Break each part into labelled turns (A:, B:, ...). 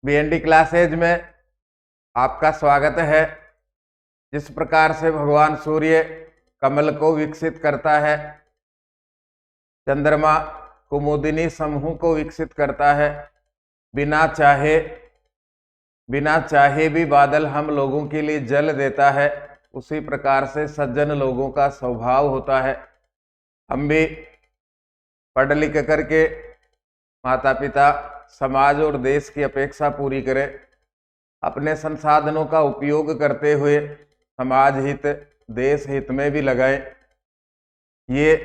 A: BND classes में आपका स्वागत है। जिस प्रकार से भगवान सूर्य कमल को विकसित करता है, चंद्रमा कुमुदिनी समूह को विकसित करता है, बिना चाहे भी बादल हम लोगों के लिए जल देता है, उसी प्रकार से सज्जन लोगों का स्वभाव होता है। हम भी पढ़ लिख करके माता पिता, समाज और देश की अपेक्षा पूरी करें, अपने संसाधनों का उपयोग करते हुए समाज हित, देश हित में भी लगाएं। ये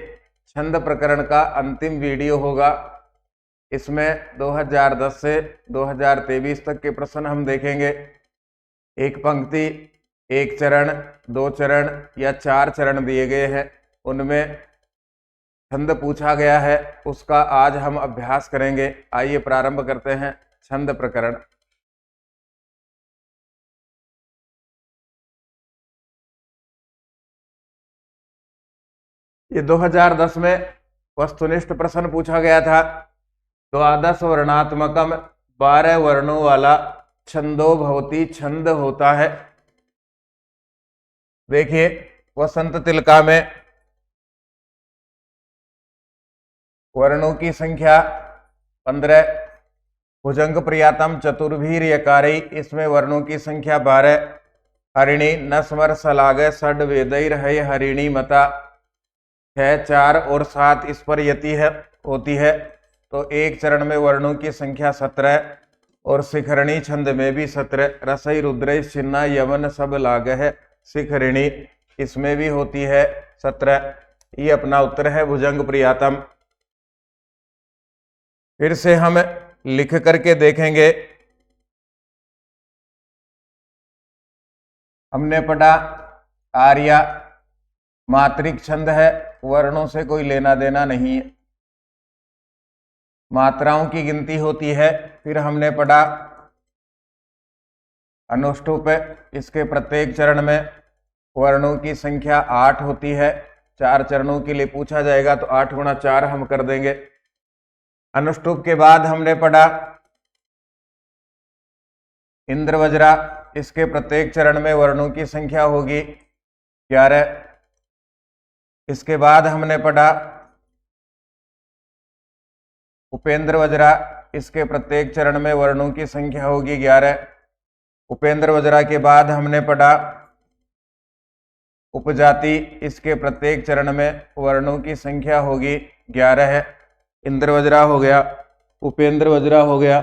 A: छंद प्रकरण का अंतिम वीडियो होगा। इसमें 2010 से 2023 तक के प्रश्न हम देखेंगे। एक पंक्ति, एक चरण, 2 चरण या 4 चरण दिए गए हैं, उनमें छंद पूछा गया है, उसका आज हम अभ्यास करेंगे। आइए प्रारंभ करते हैं छंद प्रकरण। ये 2010 में वस्तुनिष्ठ प्रश्न पूछा गया था। द्वादश वर्णात्मकम 12 वर्णों वाला छंदो भवती छंद होता है। देखिए, वसंत तिलका में वर्णों की संख्या 15, भुजंग प्रियातम चतुर्भीर यकारी, इसमें वर्णों की संख्या 12, हरिणी नस्वर सलाग षड वेदैर है हरिणी मता 6, 4 और 7 इस पर यति है होती है। तो एक चरण में वर्णों की संख्या 17 और शिखरणी छंद में भी 17। रसई रुद्र छिन्ना यमन सब लाग है शिखरिणी, इसमें भी होती है 17। ये अपना उत्तर है भुजंग प्रियातम। फिर से हम लिख करके देखेंगे। हमने पढ़ा आर्या मात्रिक छंद है, वर्णों से कोई लेना देना नहीं है, मात्राओं की गिनती होती है। फिर हमने पढ़ा अनुष्टुप, इसके प्रत्येक चरण में वर्णों की संख्या 8 होती है। 4 चरणों के लिए पूछा जाएगा तो 8 गुणा 4 हम कर देंगे। अनुष्टुप के बाद हमने पढ़ा इंद्रवज्रा, इसके प्रत्येक चरण में वर्णों की संख्या होगी 11। इसके बाद हमने पढ़ा उपेंद्र वज्रा, इसके प्रत्येक चरण में वर्णों की संख्या होगी 11। उपेंद्र वज्रा के बाद हमने पढ़ा उपजाति, इसके प्रत्येक चरण में वर्णों की संख्या होगी 11। इंद्र वज्रा हो गया, उपेंद्र वज्रा हो गया,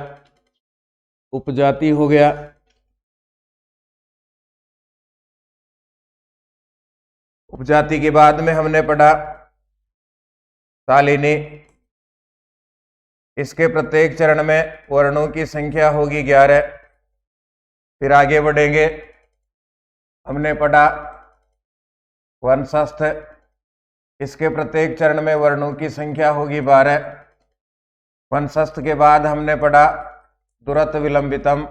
A: उपजाति हो गया। उपजाति के बाद में हमने पढ़ा शालिनी, इसके प्रत्येक चरण में वर्णों की संख्या होगी 11। फिर आगे बढ़ेंगे। हमने पढ़ा वनशस्थ, इसके प्रत्येक चरण में वर्णों की संख्या होगी 12। वनशस्थ के बाद हमने पढ़ा दुरत विलंबितम,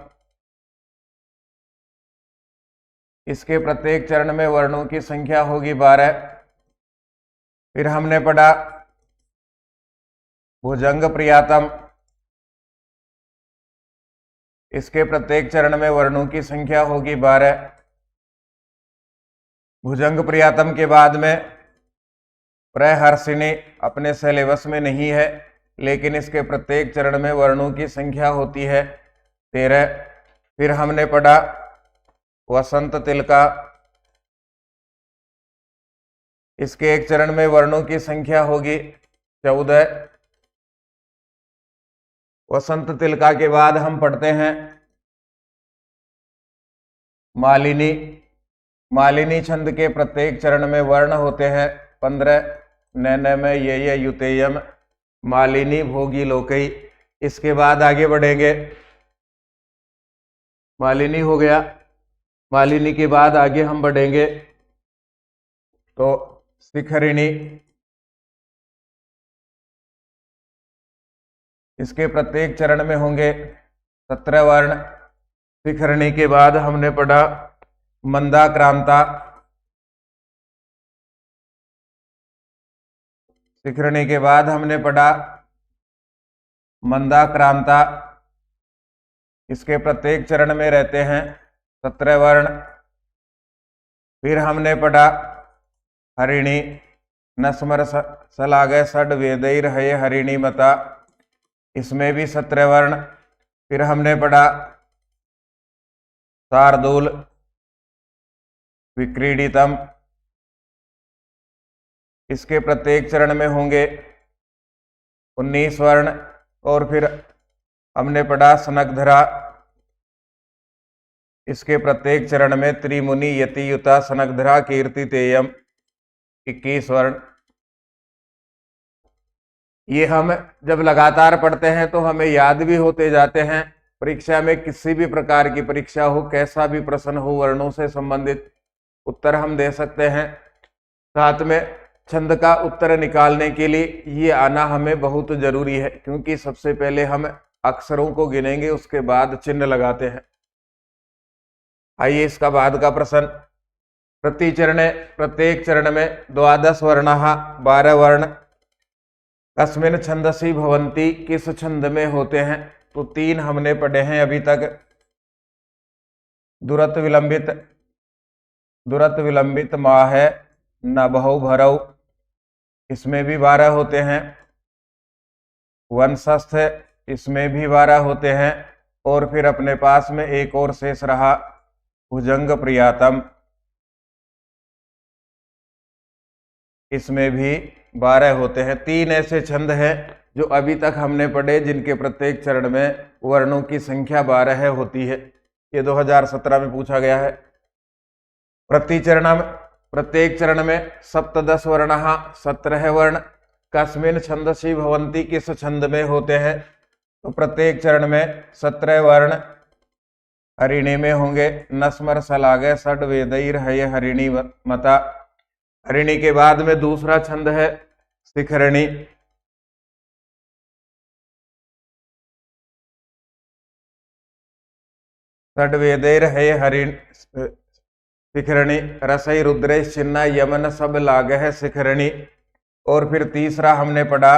A: इसके प्रत्येक चरण में वर्णों की संख्या होगी 12। फिर हमने पढ़ा भुजंग प्रियातम, इसके प्रत्येक चरण में वर्णों की संख्या होगी 12। भुजंग प्रियातम के बाद में प्रहर्षिणी अपने सिलेबस में नहीं है, लेकिन इसके प्रत्येक चरण में वर्णों की संख्या होती है 13। फिर हमने पढ़ा वसंत तिलका, इसके एक चरण में वर्णों की संख्या होगी 14। वसंत तिलका के बाद हम पढ़ते हैं मालिनी। मालिनी छंद के प्रत्येक चरण में वर्ण होते हैं 15। नैन में ये युतेयम मालिनी भोगी लोकई। इसके बाद आगे बढ़ेंगे। मालिनी हो गया, मालिनी के बाद आगे हम बढ़ेंगे तो शिखरिणी, इसके प्रत्येक चरण में होंगे 17 वर्ण। शिखरिणी के बाद हमने पढ़ा मंदाक्रांता, शिखरिणी के बाद हमने पढ़ा मंदाक्रांता। इसके प्रत्येक चरण में रहते हैं 17 वर्ण। फिर हमने पढ़ा हरिणी नस्मर सलागे षड वेदैर हये हरिणी मता, इसमें भी 17 वर्ण। फिर हमने पढ़ा शार्दूल विक्रीडितम, इसके प्रत्येक चरण में होंगे 19 वर्ण। और फिर हमने पढ़ा सनकधरा, इसके प्रत्येक चरण में त्रिमुनि यति युता सनकधरा कीर्ति तेयम 21 वर्ण। ये हम जब लगातार पढ़ते हैं तो हमें याद भी होते जाते हैं। परीक्षा में किसी भी प्रकार की परीक्षा हो, कैसा भी प्रश्न हो, वर्णों से संबंधित उत्तर हम दे सकते हैं। साथ में छंद का उत्तर निकालने के लिए ये आना हमें बहुत जरूरी है, क्योंकि सबसे पहले हम अक्षरों को गिनेंगे, उसके बाद चिन्ह लगाते हैं। आइए इसका बाद का प्रश्न। प्रत्येक चरण में 12 वर्णाः 12 वर्ण कस्मिन् छंदसि भवन्ति, किस छंद में होते हैं? तो 3 हमने पढ़े हैं अभी तक। दुरत विलंबित माह है नभौ भरौ, इसमें भी 12 होते हैं। वंशस्थ, इसमें भी 12 होते हैं। और फिर अपने पास में एक और शेष रहा भुजंग प्रियातम, इसमें भी 12 होते हैं। 3 ऐसे छंद हैं जो अभी तक हमने पढ़े, जिनके प्रत्येक चरण में वर्णों की संख्या 12 होती है। ये 2017 में पूछा गया है। प्रत्येक चरण में सप्तदश वर्णाः 17 वर्ण कस्मिन् छंदसि भवन्ति, किस छंद में होते हैं? तो प्रत्येक चरण में 17 वर्ण हरिणी में होंगे। नस्मर सलागे षड वेदैर हये हरिणी मता, हरिणी के बाद में दूसरा छंद है शिखरणी। षड वेदैर हये हरिणी शिखरणी, रसई रुद्र चिन्ना यमन सब लाग है शिखरणी। और फिर तीसरा हमने पढ़ा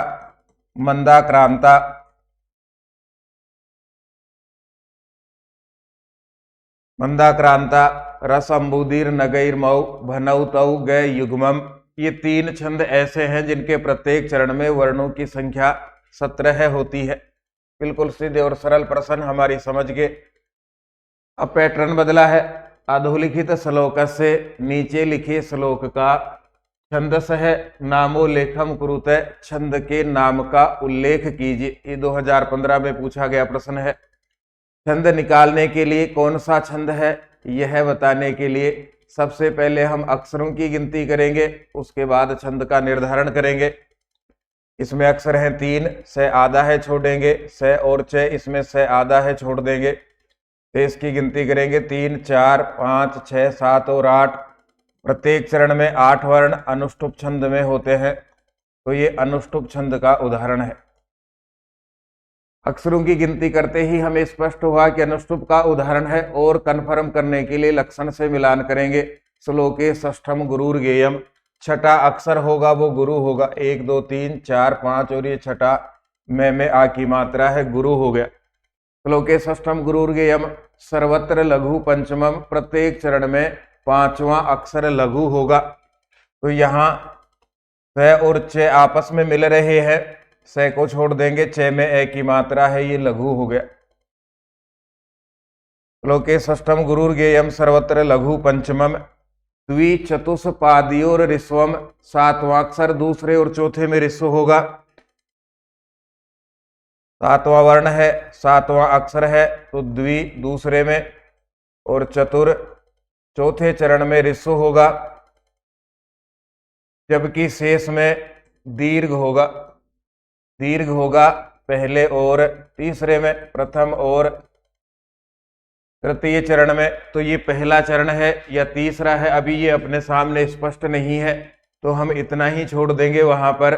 A: मंदाक्रांता, रस अंबुदीर नगैर मऊ भनौ तौ गय युग्मम। ये 3 छंद ऐसे हैं जिनके प्रत्येक चरण में वर्णों की संख्या 17 होती है। बिल्कुल सीधे और सरल प्रश्न हमारी समझ के। अब पैटर्न बदला है। अधोलिखित श्लोक से नीचे लिखे श्लोक का छंदस है नामोल्लेखम कुरुते, छंद के नाम का उल्लेख कीजिए। ये 2015 में पूछा गया प्रश्न है। छंद निकालने के लिए कौन सा छंद है यह बताने के लिए सबसे पहले हम अक्षरों की गिनती करेंगे, उसके बाद छंद का निर्धारण करेंगे। इसमें अक्षर हैं 3, से आधा है छोड़ेंगे, से और चे, इसमें से आधा है छोड़ देंगे। तो इसकी गिनती करेंगे 3, 4, 5, 6, 7 और 8। प्रत्येक चरण में 8 वर्ण अनुष्टुप छंद में होते हैं। तो ये अनुष्टुप छंद का उदाहरण है। अक्षरों की गिनती करते ही हमें स्पष्ट हुआ कि अनुष्टुप का उदाहरण है, और कन्फर्म करने के लिए लक्षण से मिलान करेंगे। श्लोके षष्ठम गुरुर गेयम, छठा अक्षर होगा वो गुरु होगा। 1, 2, 3, 4, 5 और ये छठा में आ की मात्रा है, गुरु हो गया। श्लोके षष्ठम गुरुर गेयम सर्वत्र लघु पंचमम, प्रत्येक चरण में 5वां अक्षर लघु होगा। तो यहाँ स और च आपस में मिल रहे हैं, से को छोड़ देंगे, चे में ए की मात्रा है, ये लघु हो गया। श्लोके षष्ठम गुरुर गेयम सर्वत्र लघु पंचमम द्वि चतुष्पादियोर ऋस्वम, 7वां अक्षर दूसरे और चौथे में ऋस्व होगा। 7वां वर्ण है, 7वां अक्षर है, तो द्वि दूसरे में और चतुर चौथे चरण में ऋस्व होगा। जबकि शेष में दीर्घ होगा पहले और तीसरे में, प्रथम और तृतीय चरण में। तो ये पहला चरण है या तीसरा है, अभी ये अपने सामने स्पष्ट नहीं है, तो हम इतना ही छोड़ देंगे वहां पर।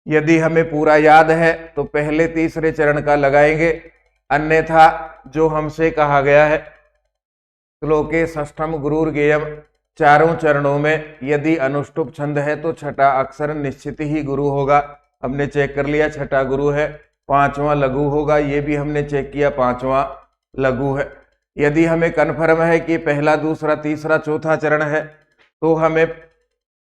A: यदि हमें पूरा याद है तो पहले तीसरे चरण का लगाएंगे, अन्यथा जो हमसे कहा गया है श्लोके षष्ठम गुरुर गेयम, चारों चरणों में यदि अनुष्टुप छंद है तो छठा अक्षर निश्चित ही गुरु होगा। हमने चेक कर लिया, छठा गुरु है। पांचवा लघु होगा, ये भी हमने चेक किया, पांचवा लघु है। यदि हमें कन्फर्म है कि पहला, दूसरा, तीसरा, चौथा चरण है तो हमें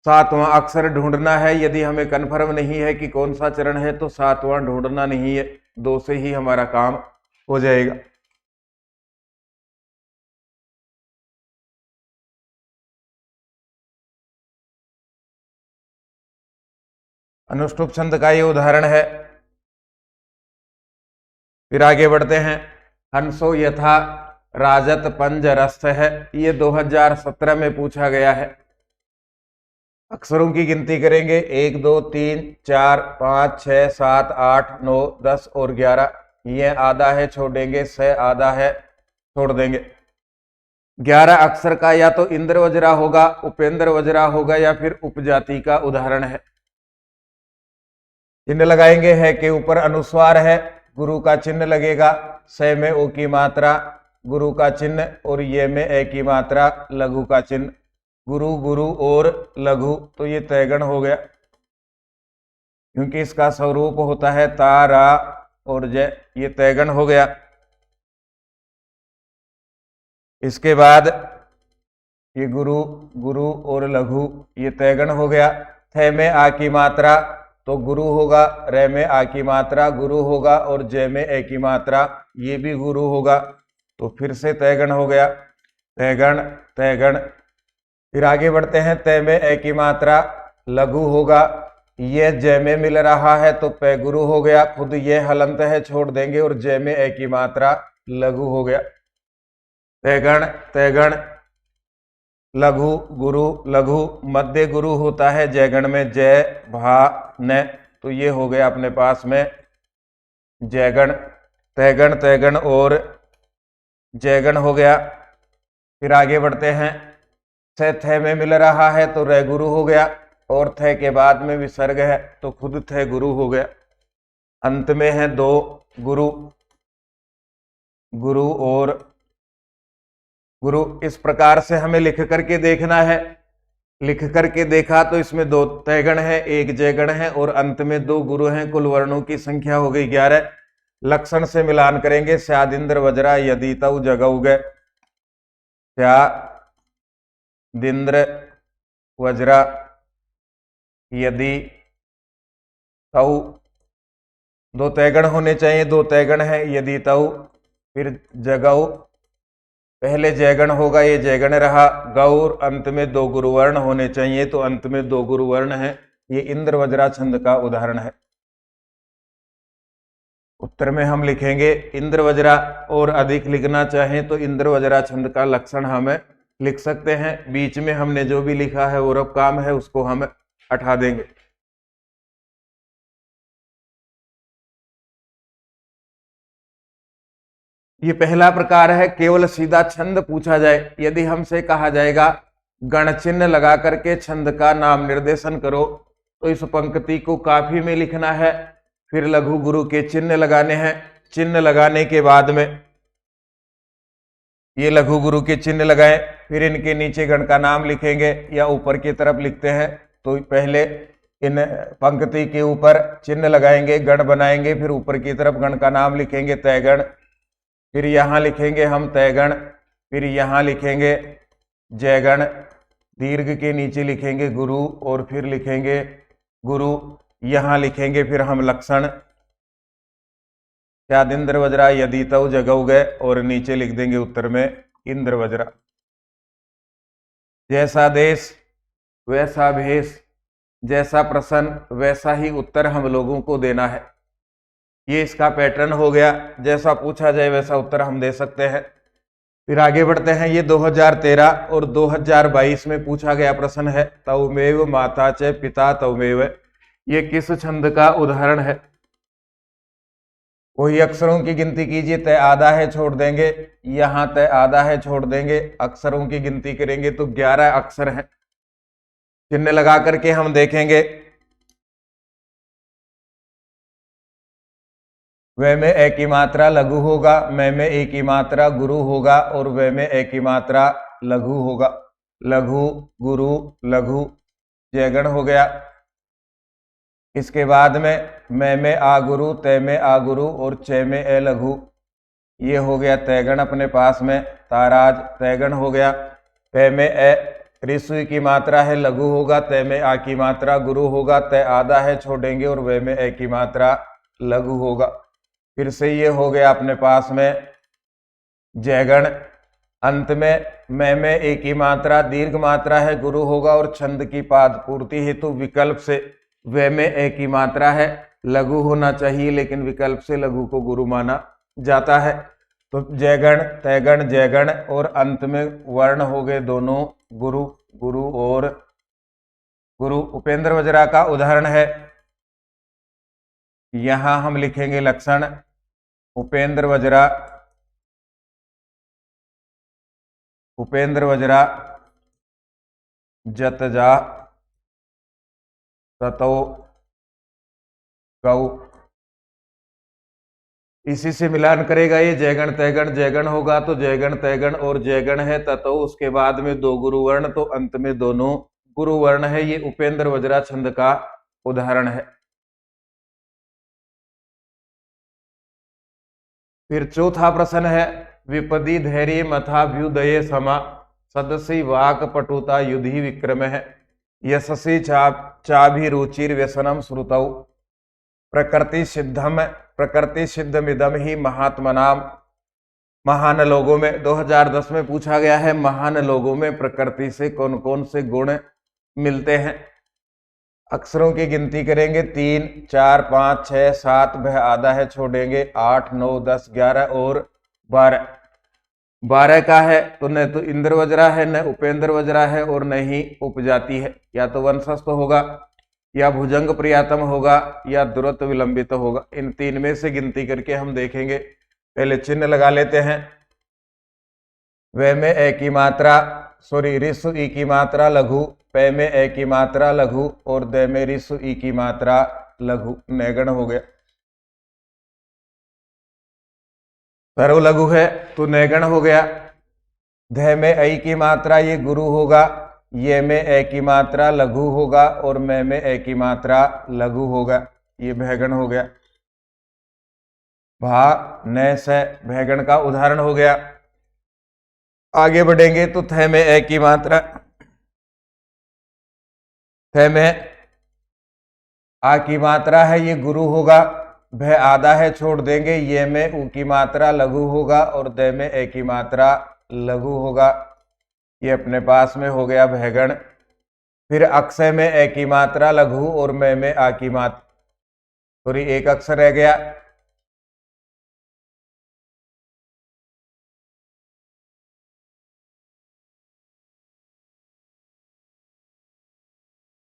A: सातवां अक्षर ढूंढना है। यदि हमें कन्फर्म नहीं है कि कौन सा चरण है तो सातवां ढूंढना नहीं है, दो से ही हमारा काम हो जाएगा। अनुष्टुप छंद का ये उदाहरण है। फिर आगे बढ़ते हैं। हंसो यथा राजत पंजरस्थ है, ये 2017 में पूछा गया है। अक्षरों की गिनती करेंगे, 1 2 3 4 5 6 7 8 9 10 और 11। ये आधा है छोड़ेंगे, 6 आधा है छोड़ देंगे। 11 अक्षर का या तो इंद्र वज्रा होगा, उपेंद्र वज्रा होगा या फिर उपजाति का उदाहरण है। चिन्ह लगाएंगे, है के ऊपर अनुस्वार है, गुरु का चिन्ह लगेगा, से में ओ की मात्रा, गुरु का चिन्ह, और ये में ए की मात्रा, लघु का चिन्ह। गुरु, गुरु और लघु, तो ये तैगण हो गया, क्योंकि इसका स्वरूप होता है तारा और जय, ये तैगण हो गया। इसके बाद ये गुरु, गुरु और लघु, ये तैगण हो गया। थे में आ की मात्रा तो गुरु होगा, रे में आ की मात्रा गुरु होगा, और जय में ए की मात्रा, ये भी गुरु होगा, तो फिर से तैगण हो गया। तैगण, तैगण। फिर आगे बढ़ते हैं। तय में ए की मात्रा लघु होगा, ये जय में मिल रहा है तो पे गुरु हो गया, खुद ये हलंत है छोड़ देंगे, और जय में ए की मात्रा लघु हो गया। तैगण, तैगण। लघु, गुरु, लघु, मध्य गुरु होता है जयगण में, जय भा न, तो ये हो गया अपने पास में जयगण। तैगण, तैगण और जयगण हो गया। फिर आगे बढ़ते हैं। से थे में मिल रहा है तो रे गुरु हो गया, और थे के बाद में विसर्ग है तो खुद थे गुरु हो गया। अंत में है दो गुरु, गुरु और गुरु। इस प्रकार से हमें लिख करके देखना है। लिख करके देखा तो इसमें दो तैगण है, एक जयगण है, और अंत में दो गुरु हैं। कुल वर्णों की संख्या हो गई 11। लक्षण से मिलान करेंगे। स्यादिंद्र वज्रा यदि तऊ जगऊ गए, स्यादिंद्र वज्रा यदि तऊ, दो तैगण होने चाहिए, दो तैगण है, यदि तऊ। फिर जगऊ, पहले जयगण होगा, ये जयगण रहा। गौर, अंत में दो गुरुवर्ण होने चाहिए, तो अंत में दो गुरुवर्ण है। ये इंद्र वज्रा छंद का उदाहरण है। उत्तर में हम लिखेंगे इंद्र वज्रा, और अधिक लिखना चाहें तो इंद्र वज्रा छंद का लक्षण हमें लिख सकते हैं। बीच में हमने जो भी लिखा है वो रब काम है, उसको हम हटा देंगे। ये पहला प्रकार है, केवल सीधा छंद पूछा जाए। यदि हमसे कहा जाएगा गण चिन्ह लगा करके छंद का नाम निर्देशन करो, तो इस पंक्ति को काफी में लिखना है। फिर लघु गुरु के चिन्ह लगाने हैं। चिन्ह लगाने के बाद में ये लघु गुरु के चिन्ह लगाएं, फिर इनके नीचे गण का नाम लिखेंगे, या ऊपर की तरफ लिखते हैं तो पहले इन पंक्ति के ऊपर चिन्ह लगाएंगे, गण बनाएंगे, फिर ऊपर की तरफ गण का नाम लिखेंगे, तैगण। फिर यहाँ लिखेंगे हम तैगण, फिर यहाँ लिखेंगे जयगण, दीर्घ के नीचे लिखेंगे गुरु, और फिर लिखेंगे गुरु, यहाँ लिखेंगे फिर हम लक्षण। स्यादिंद्र वज्रा यदि तऊ जगऊ गए, और नीचे लिख देंगे उत्तर में इंद्र वज्रा। जैसा देश वैसा भेष, जैसा प्रश्न वैसा ही उत्तर हम लोगों को देना है। ये इसका पैटर्न हो गया, जैसा पूछा जाए वैसा उत्तर हम दे सकते हैं। फिर आगे बढ़ते हैं। ये 2013 और 2022 में पूछा गया प्रश्न है। तौमेव माता च पिता तौमेव, ये किस छंद का उदाहरण है? वही अक्षरों की गिनती कीजिए। तय आधा है छोड़ देंगे, यहाँ तय आधा है छोड़ देंगे। अक्षरों की गिनती करेंगे तो 11 अक्षर हैं। चिन्ह लगा करके हम देखेंगे। वे में ए की मात्रा लघु होगा, मैं में ए की मात्रा गुरु होगा, और वे में ए की मात्रा लघु होगा। लघु, गुरु, लघु, जयगण हो गया। इसके बाद में आ गुरु, तय में आ गुरु और चे में ए लघु, ये हो गया तैगण अपने पास में, ताराज तैगण हो गया। पे में ए ऋषि की मात्रा है, लघु होगा, तय में आ की मात्रा गुरु होगा, तय आधा है छोड़ेंगे और वे में ए की मात्रा लघु होगा। फिर से ये हो गया अपने पास में जयगण। अंत में एक ही मात्रा दीर्घ मात्रा है, गुरु होगा और छंद की पाद पूर्ति हेतु विकल्प से वे में एक ही मात्रा है, लघु होना चाहिए, लेकिन विकल्प से लघु को गुरु माना जाता है। तो जयगण तैगण जयगण और अंत में वर्ण हो गए दोनों गुरु, गुरु और गुरु। उपेंद्र वज्रा का उदाहरण है, यहां हम लिखेंगे लक्षण। उपेंद्र वज्रा, उपेंद्र वज्रा जतजा ततो गौ, इसी से मिलान करेगा ये जयगण तैगण जयगण होगा, तो जयगण तैगण और जयगण है ततो, उसके बाद में दो गुरु वर्ण, तो अंत में दोनों गुरु वर्ण है। ये उपेंद्र वज्रा छंद का उदाहरण है। फिर चौथा प्रश्न है, विपदी धैर्य मथाभ्युदये समा, सदसी वाक पटुता युधि विक्रम है, यशसी चाभिरुचिर व्यसनम श्रुतौ, प्रकृति सिद्धमिदम ही महात्मनाम। महान लोगों में 2010 में पूछा गया है, महान लोगों में प्रकृति से कौन कौन से गुण मिलते हैं। अक्षरों की गिनती करेंगे, 3 4 5 6 7, वह आधा है छोड़ेंगे, 8 9 10 11 और 12। 12 का है तो न तो इंद्र वज्रा है, न उपेंद्र वज्रा है और न ही उपजाति है। या तो वंशस्थ होगा, या भुजंग प्रियातम होगा, या दुरत्व विलंबित होगा। इन तीन में से गिनती करके हम देखेंगे। पहले चिन्ह लगा लेते हैं। वे में ए की मात्रा, सॉरी रिसु ई की मात्रा लघु, पे में ए की मात्रा लघु और दे में रिसु ई की मात्रा लघु, नैगण हो गया। सर्व लघु है तो नैगण हो गया। ध में ऐ की मात्रा ये गुरु होगा, ये में ए की मात्रा लघु होगा और मैं में ए की मात्रा लघु होगा, ये भैगण हो गया। भा न से भैगण का उदाहरण हो गया। आगे बढ़ेंगे तो थ में ए की मात्रा, थ में आ की मात्रा है ये गुरु होगा, भय आधा है छोड़ देंगे, ये में उ की मात्रा लघु होगा और द में ए की मात्रा लघु होगा, ये अपने पास में हो गया भैगण। फिर अक्षय में ए की मात्रा लघु और मैं में आ की मात्रा, सॉरी एक अक्षर रह गया।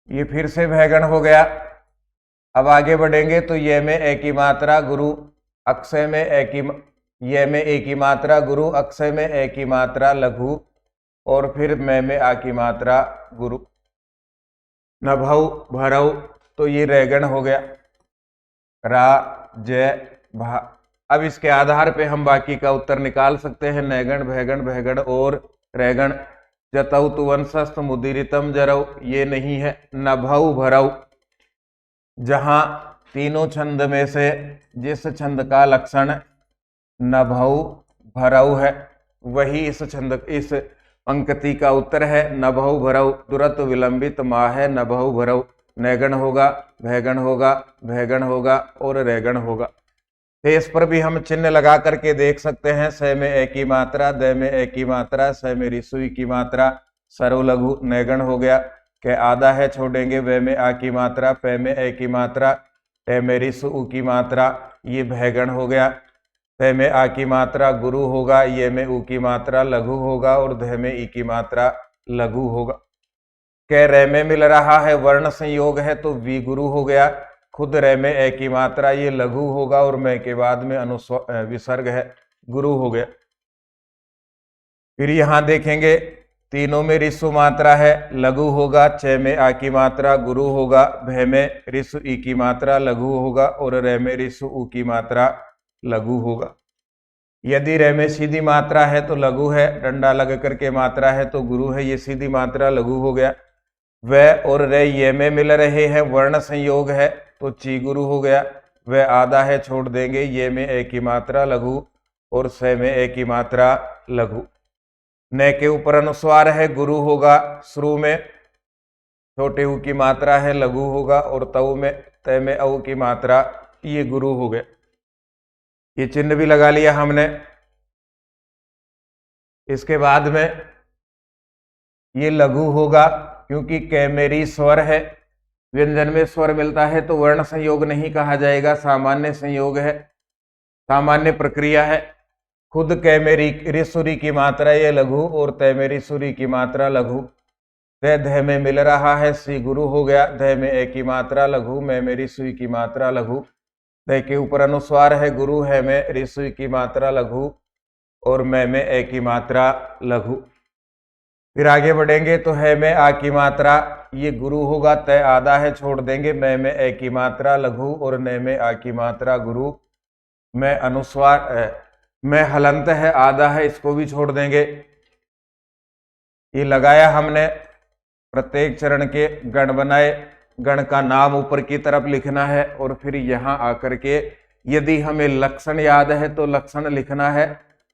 A: ये फिर से भैगण हो गया। अब आगे बढ़ेंगे तो ये में ए की मात्रा गुरु, अक्षय में ए की, ये में ए की मात्रा गुरु, अक्षय में ए की मात्रा लघु और फिर मैं में आ की मात्रा गुरु। नभौ भरौ तो ये रैगण हो गया। रा जय भा। अब इसके आधार पे हम बाकी का उत्तर निकाल सकते हैं। नैगण भैगण भैगण और रैगण। जतौ तु वंशस्थ मुदीरितम जरौ, ये नहीं है। नभौ भरौ, जहां तीनों छंद में से जिस छंद का लक्षण नभौ भरौ है वही इस छंद, इस पंक्ति का उत्तर है। नभौ भरौ दुरत्व विलंबित मा है, नभौ भरौ। नैगण होगा, भैगण होगा, भैगण होगा और रैगण होगा। शेष पर भी हम चिन्ह लगा करके देख सकते हैं। स में ए की मात्रा, द में ए की मात्रा, स में रिसुई की मात्रा, सर्व लघु नैगण हो गया। के आधा है छोड़ेंगे, वे में आ की मात्रा, पे में ए की मात्रा, टे में रिसु उ की मात्रा, ये भैगण हो गया। प में आ की मात्रा गुरु होगा, ये में उ की मात्रा लघु होगा और ध में ई की मात्रा लघु होगा। कह रे में मिल रहा है, वर्ण संयोग है तो वी गुरु हो गया। खुद रे में ए की मात्रा ये लघु होगा और मैं के बाद में विसर्ग है, गुरु हो गया। फिर यहां देखेंगे तीनों में रिसु मात्रा है, लघु होगा। च में आ की मात्रा गुरु होगा, भय में रिसु ई की मात्रा लघु होगा और रे में रिसु उ की मात्रा लघु होगा। यदि रे में सीधी मात्रा है तो लघु है, डंडा लग करके मात्रा है तो गुरु है, ये सीधी मात्रा लघु हो गया। व और रे ये में मिल रहे हैं, वर्ण संयोग है तो ची गुरु हो गया, वह आधा है छोड़ देंगे, ये में ए की मात्रा लघु और से में ए की मात्रा लघु। न के ऊपर अनुस्वार है, गुरु होगा शुरू में, छोटे ऊ की मात्रा है लघु होगा, और तऊ में तय में औ की मात्रा, ये गुरु हो गया। ये चिन्ह भी लगा लिया हमने। इसके बाद में ये लघु होगा क्योंकि कैमेरी स्वर है, व्यंजन में स्वर मिलता है तो वर्ण संयोग नहीं कहा जाएगा, सामान्य संयोग है, सामान्य प्रक्रिया है। खुद कैमेरी रिसुरी की मात्रा ये लघु और तैमेरी सुरी की मात्रा लघु। ध में मिल रहा है, सी गुरु हो गया, ध में ए की मात्रा लघु, मैं मेरी सुई की मात्रा लघु। ध के ऊपर अनुस्वार है, गुरु है में रिसुई की मात्रा लघु और मैं में ए की मात्रा लघु। फिर आगे बढ़ेंगे तो है में आ की मात्रा, ये गुरु होगा, तय आधा है छोड़ देंगे, मैं में ए की मात्रा लघु और न में आ की मात्रा गुरु। मैं अनुस्वार मैं हलंत है, आधा है, इसको भी छोड़ देंगे। ये लगाया हमने, प्रत्येक चरण के गण बनाए, गण का नाम ऊपर की तरफ लिखना है और फिर यहाँ आकर के यदि हमें लक्षण याद है तो लक्षण लिखना है,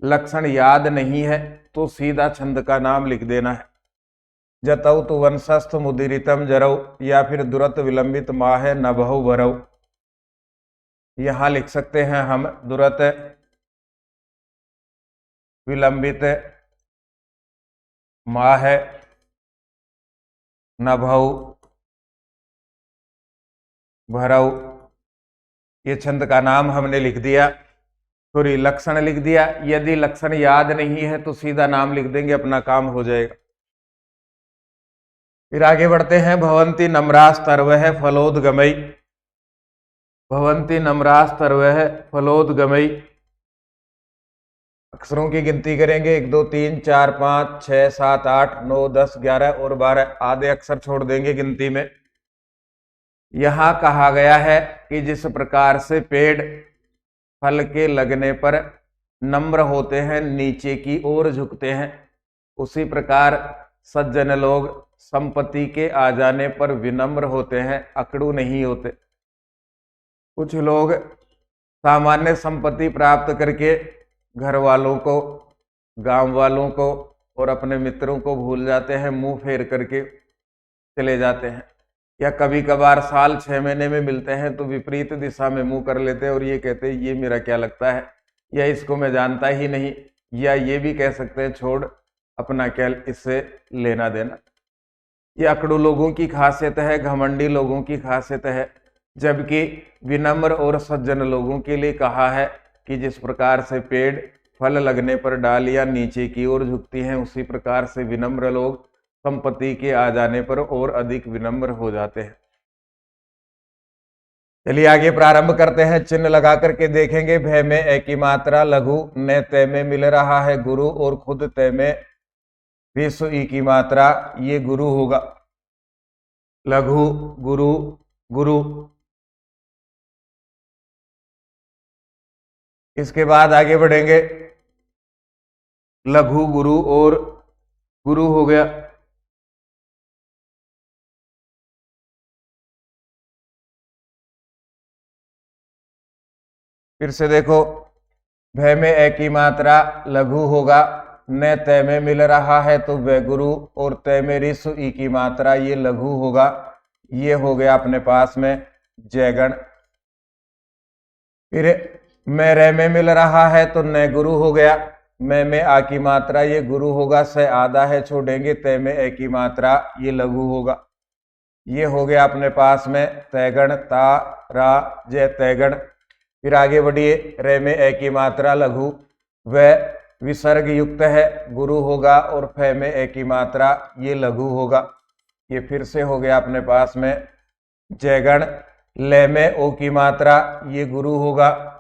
A: लक्षण याद नहीं है तो सीधा छंद का नाम लिख देना है। जतौ तो वंशस्थ मुदीरितम जरौ, या फिर दुरत विलंबित माह नभौ भरौ। यहां लिख सकते हैं हम दुरत विलंबित माह नभौ भरौ। ये छंद का नाम हमने लिख दिया, सॉरी लक्षण लिख दिया। यदि लक्षण याद नहीं है तो सीधा नाम लिख देंगे, अपना काम हो जाएगा। फिर आगे बढ़ते हैं। भवंती नम्रास तरवह फलोदगमई, भवंती नम्रास तरवह फलोदगमई। अक्षरों की गिनती करेंगे, 1 2 3 4 5 6 7 8 9 10 11 और 12, आधे अक्षर छोड़ देंगे गिनती में। यहां कहा गया है कि जिस प्रकार से पेड़ फल के लगने पर नम्र होते हैं, नीचे की ओर झुकते हैं, उसी प्रकार सज्जन लोग संपत्ति के आ जाने पर विनम्र होते हैं, अकड़ू नहीं होते। कुछ लोग सामान्य संपत्ति प्राप्त करके घर वालों को, गांव वालों को और अपने मित्रों को भूल जाते हैं, मुंह फेर करके चले जाते हैं, या कभी कभार साल 6 महीने में मिलते हैं तो विपरीत दिशा में मुंह कर लेते हैं और ये कहते हैं ये मेरा क्या लगता है, या इसको मैं जानता ही नहीं, या ये भी कह सकते हैं छोड़ अपना क्या इससे लेना देना। ये अकड़ू लोगों की खासियत है, घमंडी लोगों की खासियत है। जबकि विनम्र और सज्जन लोगों के लिए कहा है कि जिस प्रकार से पेड़ फल लगने पर डालियां नीचे की ओर झुकती हैं, उसी प्रकार से विनम्र लोग संपत्ति के आ जाने पर और अधिक विनम्र हो जाते हैं। चलिए आगे प्रारंभ करते हैं। चिन्ह लगा करके देखेंगे। भय में ए की मात्रा लघु, न तय में मिल रहा है गुरु और खुद तय में विश्व ई की मात्रा, ये गुरु होगा। लघु गुरु गुरु। इसके बाद आगे बढ़ेंगे। लघु गुरु और गुरु हो गया। फिर से देखो, भय में ए की मात्रा लघु होगा, न तय में मिल रहा है तो वह गुरु, और तय में रिसु ई की मात्रा, ये लघु होगा। ये हो गया अपने पास में जयगण। फिर मैं रे में मिल रहा है तो न गुरु हो गया, मैं में आ की मात्रा, ये गुरु होगा, से आधा है छोड़ेंगे, तय में ए की मात्रा, ये लघु होगा। ये हो गया अपने पास में तैगण, ता रा जय तैगण। फिर आगे बढ़िए। रे में ए की मात्रा लघु, वह विसर्ग युक्त है, गुरु होगा, और फे में ए की मात्रा, ये लघु होगा। ये फिर से हो गया अपने पास में जयगण। ले में ओ की मात्रा, ये गुरु होगा,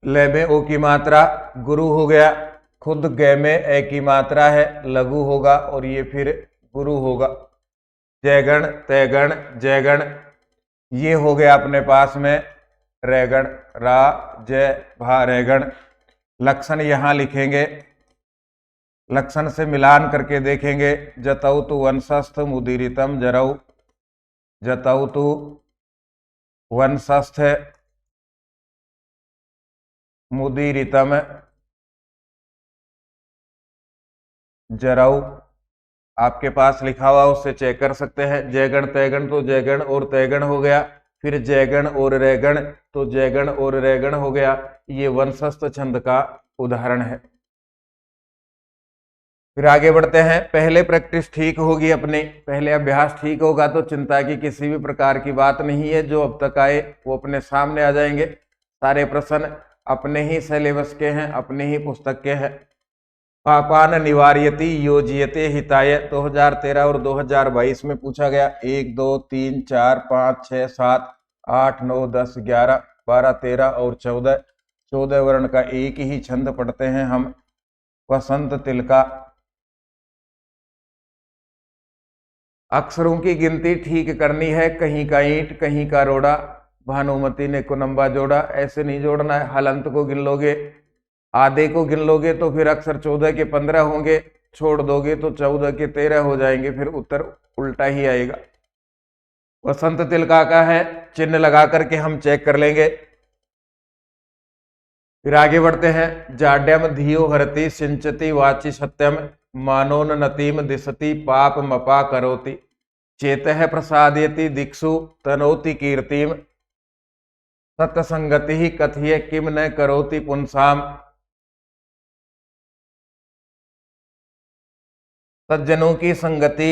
A: ले में ओ की मात्रा गुरु हो गया। खुद गे में ए की मात्रा है, लघु होगा, और ये फिर गुरु होगा। जयगण तैगण जयगण। ये हो गया अपने पास में रैगण, रा जय भा रैगण। लक्षण यहां लिखेंगे, लक्षण से मिलान करके देखेंगे। जतौ तु वंशस्थ मुदीरितम जरौ, जतौतु वनसस्थ मुदीरितम जरऊ। आपके पास लिखा हुआ उससे चेक कर सकते हैं। जयगण तैगण तो जयगण और तैगण हो गया, फिर जयगण और रैगण तो जयगण और रैगण हो गया। ये वंशस्थ छंद का उदाहरण है। फिर आगे बढ़ते हैं। पहले प्रैक्टिस ठीक होगी अपनी, पहले अभ्यास ठीक होगा तो चिंता की किसी भी प्रकार की बात नहीं है। जो अब तक आए वो अपने सामने आ जाएंगे। सारे प्रश्न अपने ही सिलेबस के हैं, अपने ही पुस्तक के हैं। पापान निवार्यति योज्यते हिताय 2013 और 2022 में पूछा गया। 1 2 3 4 5 6 7 8 9 10 11 12 13 और 14 वर्ण का एक ही छंद पढ़ते हैं हम, वसंत तिलका। अक्षरों की गिनती ठीक करनी है। कहीं का ईंट कहीं का रोड़ा, भानुमति ने कुनम्बा जोड़ा, ऐसे नहीं जोड़ना है। हलंत को गिन लोगे, आधे को गिन लोगे तो फिर अक्षर 14 के 15 होंगे, छोड़ दोगे तो 14 के 13 हो जाएंगे, फिर उत्तर उल्टा ही आएगा। वसंत तिलका का है, चिन्ह लगा करके हम चेक कर लेंगे। फिर आगे बढ़ते हैं। जाड्यम धियो हरति सिंचति वाचि सत्यम मानोन नतीम दिशति पाप मपा करोति चेतः प्रसादयति दिक्षु तनोति कीर्तिम सत्संगति कथय किम न करोति पुंसाम। सज्जनों की संगति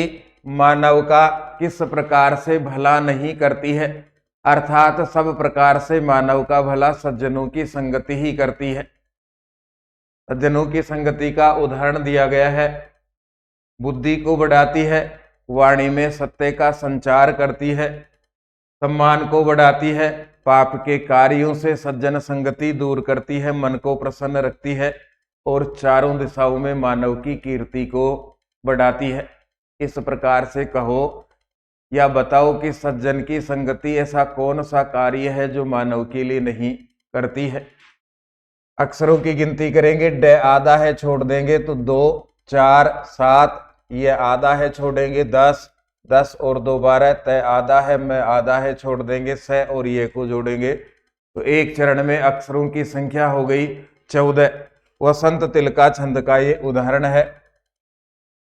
A: मानव का किस प्रकार से भला नहीं करती है, अर्थात सब प्रकार से मानव का भला सज्जनों की संगति ही करती है। सज्जनों की संगति का उदाहरण दिया गया है। बुद्धि को बढ़ाती है, वाणी में सत्य का संचार करती है, सम्मान को बढ़ाती है, पाप के कार्यों से सज्जन संगति दूर करती है, मन को प्रसन्न रखती है और चारों दिशाओं में मानव की कीर्ति को बढ़ाती है। इस प्रकार से कहो या बताओ कि सज्जन की संगति ऐसा कौन सा कार्य है जो मानव के लिए नहीं करती है। अक्षरों की गिनती करेंगे। ड आधा है छोड़ देंगे तो 2 4 7, ये आधा है छोड़ेंगे 10 10 और 2 12, तय आधा है मैं आधा है छोड़ देंगे 6 और ये को जोड़ेंगे तो एक चरण में अक्षरों की संख्या हो गई 14। वसंत तिलका छंद का ये उदाहरण है।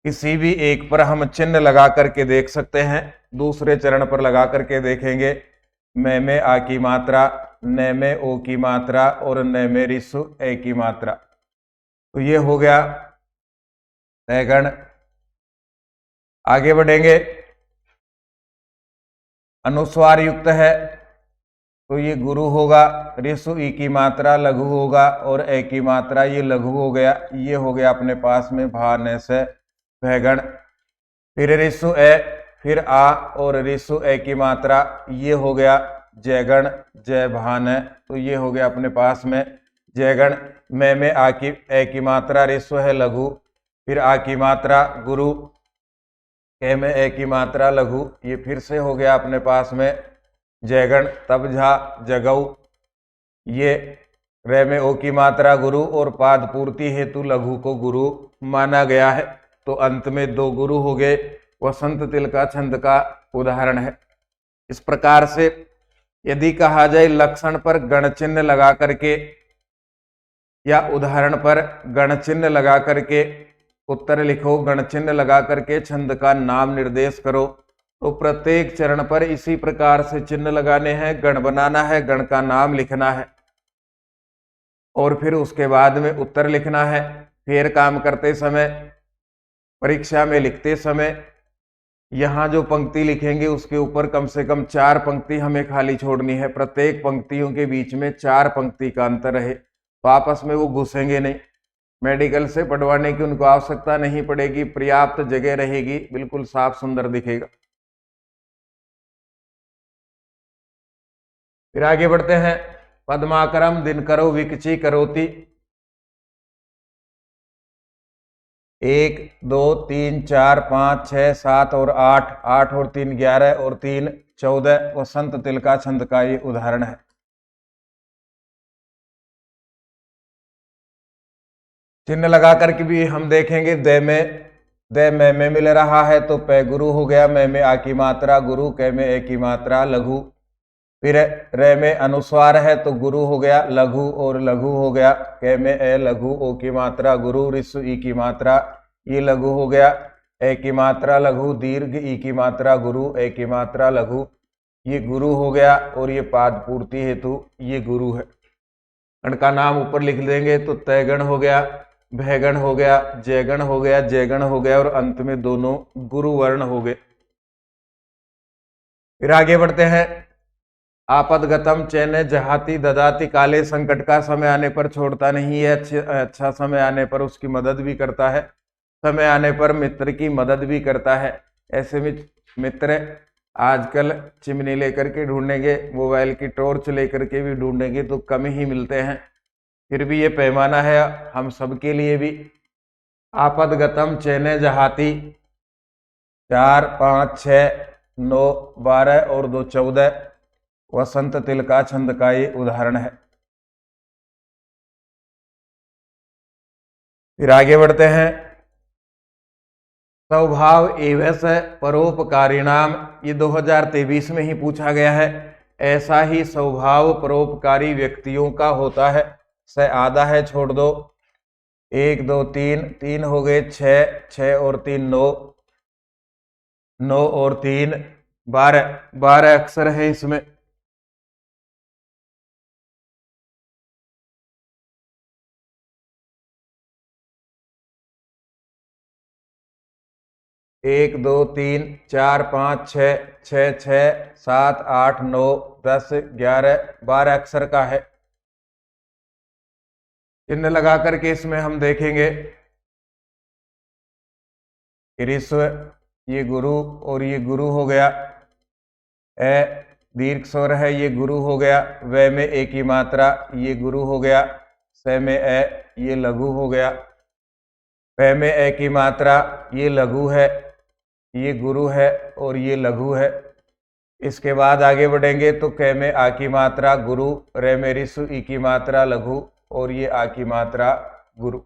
A: किसी भी एक पर हम चिन्ह लगा करके देख सकते हैं। दूसरे चरण पर लगा करके देखेंगे। में आ की मात्रा, न में ओ की मात्रा और न में रिसु ए की मात्रा। तो ये हो गया तैगण। आगे बढ़ेंगे। अनुस्वार युक्त है तो ये गुरु होगा, रिसु ई की मात्रा लघु होगा और ए की मात्रा ये लघु हो गया। ये हो गया अपने पास में भा न से भैगण। फिर रिसु ए, फिर आ और रिसु ए की मात्रा ये हो गया जयगण जय भान है तो ये हो गया अपने पास में जयगण। में आ की ए की मात्रा रिसु है लघु, फिर आ की मात्रा गुरु, के में ए की मात्रा लघु, ये फिर से हो गया अपने पास में जयगण। तब झा जगऊ, ये रे में ओ की मात्रा गुरु और पाद पूर्ति हेतु लघु को गुरु माना गया है तो अंत में 2 गुरु हो गए। वसंत तिलका छंद का उदाहरण है। इस प्रकार से यदि कहा जाए लक्षण पर गण चिन्ह लगा करके या उदाहरण पर गण चिन्ह लगा करके उत्तर लिखो, गण चिन्ह लगा करके छंद का नाम निर्देश करो, तो प्रत्येक चरण पर इसी प्रकार से चिन्ह लगाने हैं, गण बनाना है, गण का नाम लिखना है और फिर उसके बाद में उत्तर लिखना है। फिर काम करते समय, परीक्षा में लिखते समय यहाँ जो पंक्ति लिखेंगे उसके ऊपर कम से कम 4 पंक्ति हमें खाली छोड़नी है। प्रत्येक पंक्तियों के बीच में 4 पंक्ति का अंतर रहे तो आपस में वो घुसेंगे नहीं। मेडिकल से पढ़वाने की उनको आवश्यकता नहीं पड़ेगी, पर्याप्त जगह रहेगी, बिल्कुल साफ सुंदर दिखेगा। फिर आगे बढ़ते हैं। पद्माकरम दिनकरो विकची करोति 1 2 3 4 5 6 7 और 8, 8 और 3 11 और 3 14 वसंत तिलका छंद का ये उदाहरण है। चिन्ह लगा करके भी हम देखेंगे। द में दे में मिल रहा है तो पे गुरु हो गया, में आ की मात्रा गुरु, कै में ए की मात्रा लघु। फिर रे में अनुस्वार है तो गुरु हो गया, लघु और लघु हो गया, कै में ए लघु, ओ की मात्रा गुरु, रिसु ई की मात्रा ये लघु हो गया, ए की मात्रा लघु, दीर्घ ई की मात्रा गुरु, ए की मात्रा लघु, ये गुरु हो गया। और ये पाद पूर्ति हेतु ये गुरु है। गण का नाम ऊपर लिख देंगे तो तयगण हो गया, भयगण हो गया, जयगण हो गया, जयगण हो गया, और अंत में दोनों गुरु वर्ण हो गए। फिर आगे बढ़ते हैं। आपदगतम चैन जहाती ददाती, काले संकट का समय आने पर छोड़ता नहीं है, अच्छा समय आने पर उसकी मदद भी करता है, समय आने पर मित्र की मदद भी करता है। ऐसे में मित्र आजकल चिमनी लेकर के ढूंढेंगे, मोबाइल की टॉर्च लेकर के भी ढूंढेंगे तो कम ही मिलते हैं। फिर भी ये पैमाना है हम सबके लिए भी। आपदगतम चैन जहाती, 4 5 6 9 12 और 2 14 वसंत तिलका छंद का ये उदाहरण है। फिर आगे बढ़ते हैं। स्वभाव एवस परोपकारिणाम, ये 2023 में ही पूछा गया है। ऐसा ही स्वभाव परोपकारी व्यक्तियों का होता है। से आधा है छोड़ दो, 1 2 3 3 हो गए, 6 6 और 3 9 9 और 3 12 12 अक्षर है इसमें। एक 2 3 4 5 6 6 6 7 8 9 10 11 12 अक्षर का है। चिन्ह लगा करके इसमें हम देखेंगे ऋस्व, ये गुरु और ये गुरु हो गया। ए दीर्घ स्वर है, ये गुरु हो गया। व में ए की मात्रा, ये गुरु हो गया। स में ए, ये लघु हो गया। प में ए की मात्रा, ये लघु है, ये गुरु है और ये लघु है। इसके बाद आगे बढ़ेंगे तो क में आ की मात्रा गुरु, रे में ऋसु, ई की मात्रा लघु और ये आ की मात्रा गुरु।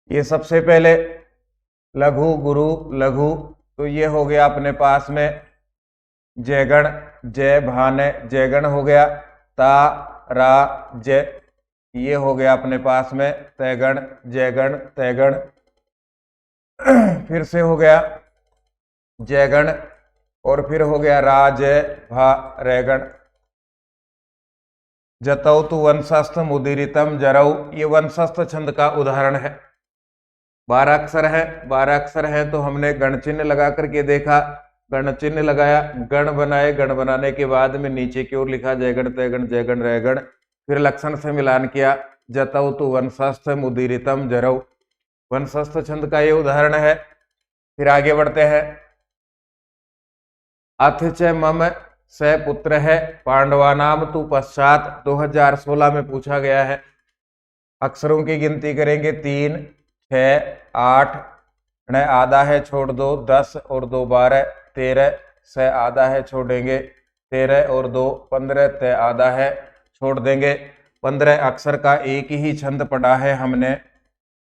A: ये सबसे पहले लघु गुरु लघु, तो ये हो गया अपने पास में जयगण, जय भान जयगण हो गया। ता रा जय, ये हो गया अपने पास में तैगण जयगण तैगण। फिर से हो गया जयगण और फिर हो गया राज भा रैगण। जतौ तु वंशस्थ मुदीरितम जरऊ, ये वंशस्थ छंद का उदाहरण है। 12 अक्षर है, 12 अक्षर है तो हमने गण चिन्ह लगा करके देखा, गण चिन्ह लगाया, गण बनाए, गण बनाने के बाद में नीचे की ओर लिखा जयगण तैगण जयगण रैगण। फिर लक्षण से मिलान किया, जतौ तु वंशस्थ मुदीरितम जरऊ, वंशस्थ छंद का ये उदाहरण है। फिर आगे बढ़ते हैं। अथ च मम स पुत्र है पांडवानाम तु पश्चात, 2016 में पूछा गया है। अक्षरों की गिनती करेंगे 3 6 8, न आधा है छोड़ दो, 10 और 2 12 13, से आधा है छोड़ेंगे 13 और 2 15, तय आधा है छोड़ देंगे। 15 अक्षर का एक ही छंद पढ़ा है हमने,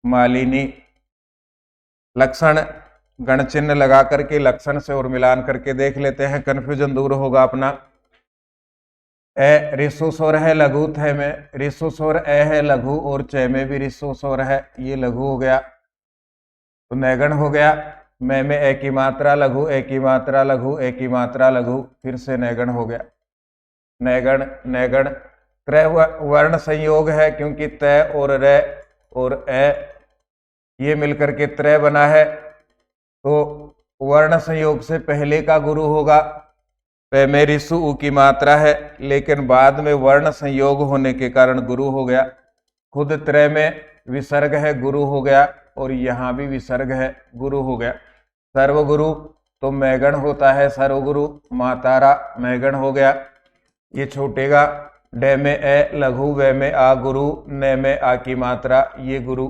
A: मालिनी। लक्षण गण चिन्ह लगा करके लक्षण से और मिलान करके देख लेते हैं, कंफ्यूजन दूर होगा अपना। ए ऋसु स्वर है लघु, थ में ऋसु स्वर ए है लघु और च में भी ऋसु स्वर है, ये लघु हो गया तो नैगण हो गया। में ए की मात्रा लघु, ए की मात्रा लघु, ए की मात्रा लघु, फिर से नैगण हो गया। नैगण नैगण त्रय वर्ण संयोग है क्योंकि तय और रे और ए ये मिलकर के त्रय बना है, तो वर्ण संयोग से पहले का गुरु होगा। पे में ऋसु उ की मात्रा है लेकिन बाद में वर्ण संयोग होने के कारण गुरु हो गया। खुद त्रय में विसर्ग है, गुरु हो गया, और यहाँ भी विसर्ग है, गुरु हो गया। सर्वगुरु तो मैगण होता है, सर्वगुरु मातारा मैगण हो गया, ये छूटेगा। डे में ए लघु, वे में आ गुरु, ने में आ की मात्रा ये गुरु,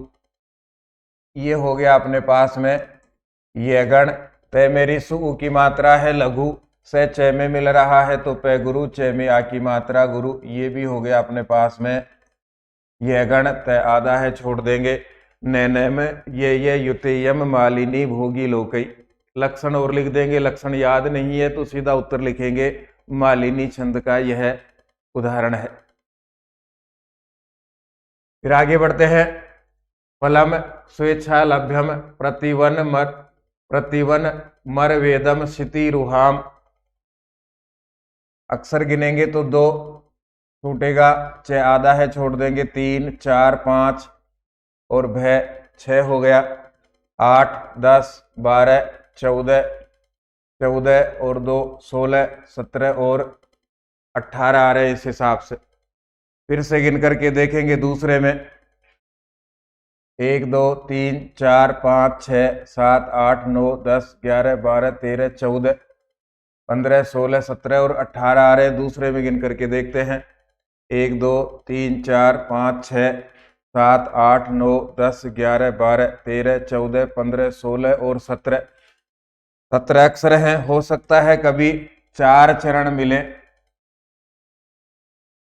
A: ये हो गया अपने पास में ये गण। तय में ऋसु उ की मात्रा है लघु, से च में मिल रहा है तो पे गुरु, च में आ की मात्रा गुरु, ये भी हो गया अपने पास में। यह गण तय आधा है छोड़ देंगे। न में ये युतेयम मालिनी भोगी लोकई, लक्षण और लिख देंगे। लक्षण याद नहीं है तो सीधा उत्तर लिखेंगे। मालिनी छंद का यह उदाहरण है। फिर आगे बढ़ते हैं। फलम स्वेच्छा लभ्यम प्रतिवन मर वेदम क्षिति रुहाम। अक्षर गिनेंगे तो 2 छूटेगा, च आधा है छोड़ देंगे। 3 4 5 और भय 6 हो गया। 8 10 12 14 14 और 2 16 17 और 18 आ रहे इस हिसाब से। फिर से गिन करके देखेंगे दूसरे में। 1 2 3 4 5 6 7 8 9 10 11 12 13 14 15 16 17 और 18 आ रहे हैं। दूसरे में गिन करके देखते हैं। 1 2 3 4 5 6 7 8 9 10 11 12 13 14 15 16 और 17 अक्षर हैं। हो सकता है कभी 4 चरण मिले,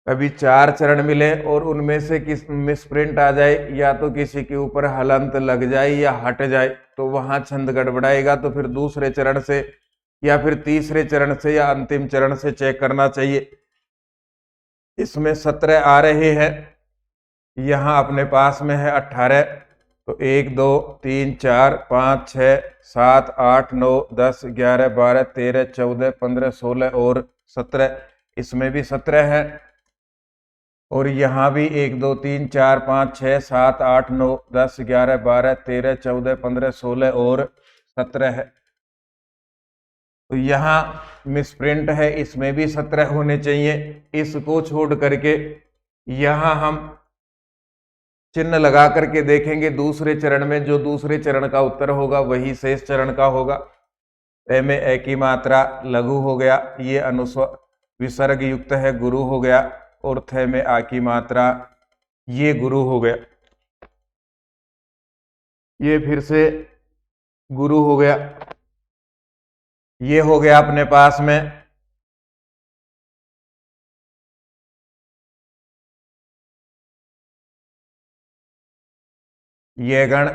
A: कभी 4 चरण मिले और उनमें से किस मिसप्रिंट आ जाए, या तो किसी के ऊपर हलंत लग जाए या हट जाए, तो वहां छंद गड़बड़ाएगा। तो फिर दूसरे चरण से या फिर तीसरे चरण से या अंतिम चरण से चेक करना चाहिए। इसमें 17 आ रहे हैं, यहाँ अपने पास में है 18। तो 1 2 3 4 5 6 7 8 9 10 11 12 13 14 15 16 और 17, इसमें भी 17 है। और यहाँ भी 1 2 3 4 5 6 7 8 9 10 11 12 13 14 15 16 और 17 है। तो यहाँ मिसप्रिंट है, इसमें भी 17 होने चाहिए। इसको छोड़ करके यहाँ हम चिन्ह लगा करके देखेंगे दूसरे चरण में। जो दूसरे चरण का उत्तर होगा वही शेष चरण का होगा। ए में ए की मात्रा लघु हो गया, ये अनुस्वर विसर्ग युक्त है, गुरु हो गया। और थ में आ की मात्रा, ये गुरु हो गया। ये फिर से गुरु हो गया। ये हो गया अपने पास में ये गण।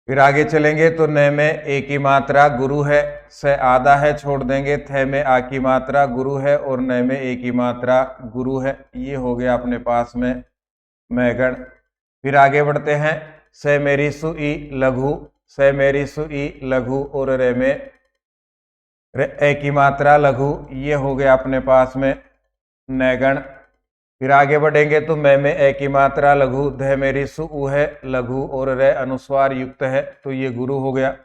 A: फिर आगे चलेंगे तो न में ए की मात्रा गुरु है, से आधा है छोड़ देंगे। थ में आ की मात्रा गुरु है और न में ए की मात्रा गुरु है। ये हो गया अपने पास में मैगण। फिर आगे बढ़ते हैं। से मेरी सु ई लघु, से मेरी सु ई लघु और रे में ए की मात्रा लघु, ये हो गया अपने पास में नैगण। फिर आगे बढ़ेंगे तो मैं में ए की मात्रा लघु, ध मेरी सु उ है लघु और रे अनुस्वार युक्त है, तो ये गुरु हो गया।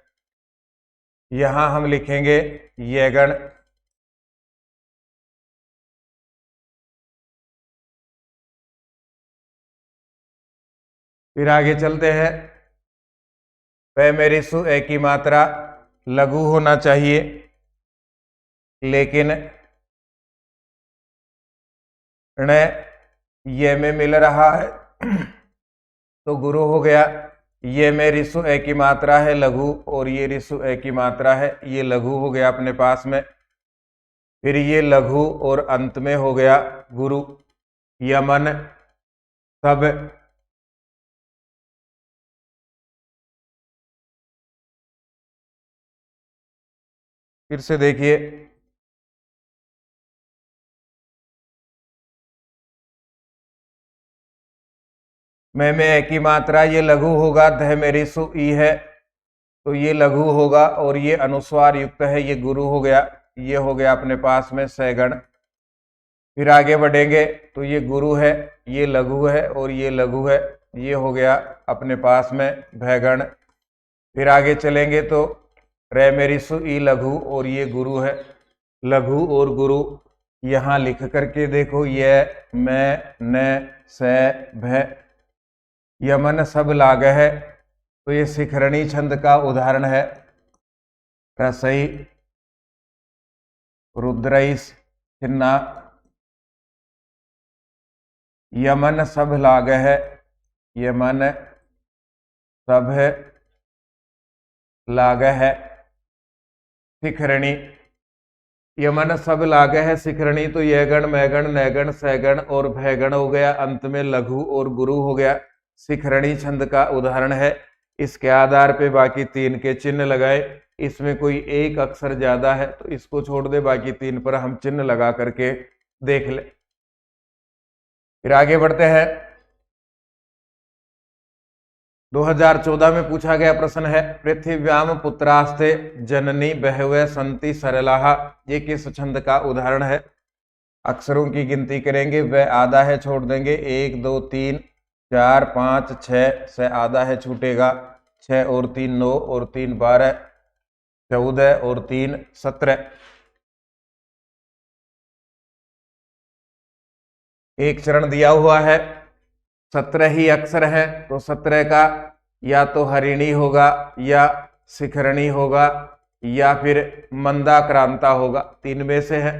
A: यहां हम लिखेंगे ये गण। फिर आगे चलते हैं। पे मेरी सु ए की मात्रा लघु होना चाहिए, लेकिन ण ये में मिल रहा है तो गुरु हो गया। ये में रिसु ए की मात्रा है लघु और ये रिसु ए की मात्रा है, ये लघु हो गया अपने पास में। फिर ये लघु और अंत में हो गया गुरु। यमन सब फिर से देखिए। मैं में ए की मात्रा ये लघु होगा, ध मेरी सु ई है तो ये लघु होगा और ये अनुस्वार युक्त है, ये गुरु हो गया। ये हो गया अपने पास में सैगण। फिर आगे बढ़ेंगे तो ये गुरु है, ये लघु है और ये लघु है, ये हो गया अपने पास में भैगण। फिर आगे चलेंगे तो रे मेरी सु ई लघु और ये गुरु है। लघु और गुरु यहाँ लिख करके देखो, ये मैं न से भ यमन सब लाग है, तो ये शिखरणी छंद का उदाहरण है। रसई रुद्रईस छिन्ना, यमन सब लाग है, यमन सब लाग है। शिखरणी, यमन सब लागे है शिखरणी, तो यह गण मैगण नैगण सैगण और भैगण हो गया, अंत में लघु और गुरु हो गया। शिखरणी छंद का उदाहरण है। इसके आधार पे बाकी तीन के चिन्ह लगाए। इसमें कोई एक अक्षर ज्यादा है तो इसको छोड़ दे, बाकी तीन पर हम चिन्ह लगा करके देख ले। फिर आगे बढ़ते हैं। 2014 में पूछा गया प्रश्न है, पृथ्व्याम पुत्रास्ते जननी बहवे संति सरलाह, ये किस छंद का उदाहरण है? अक्षरों की गिनती करेंगे, वह आधा है छोड़ देंगे, 1 2 3 4 5 6 से आधा है छूटेगा, 6 और 3 9 और 3 12 14 और 3 17। एक चरण दिया हुआ है, 17 ही अक्षर है, तो 17 का या तो हरिणी होगा या शिखरणी होगा या फिर मंदाक्रांता होगा, तीन में से है।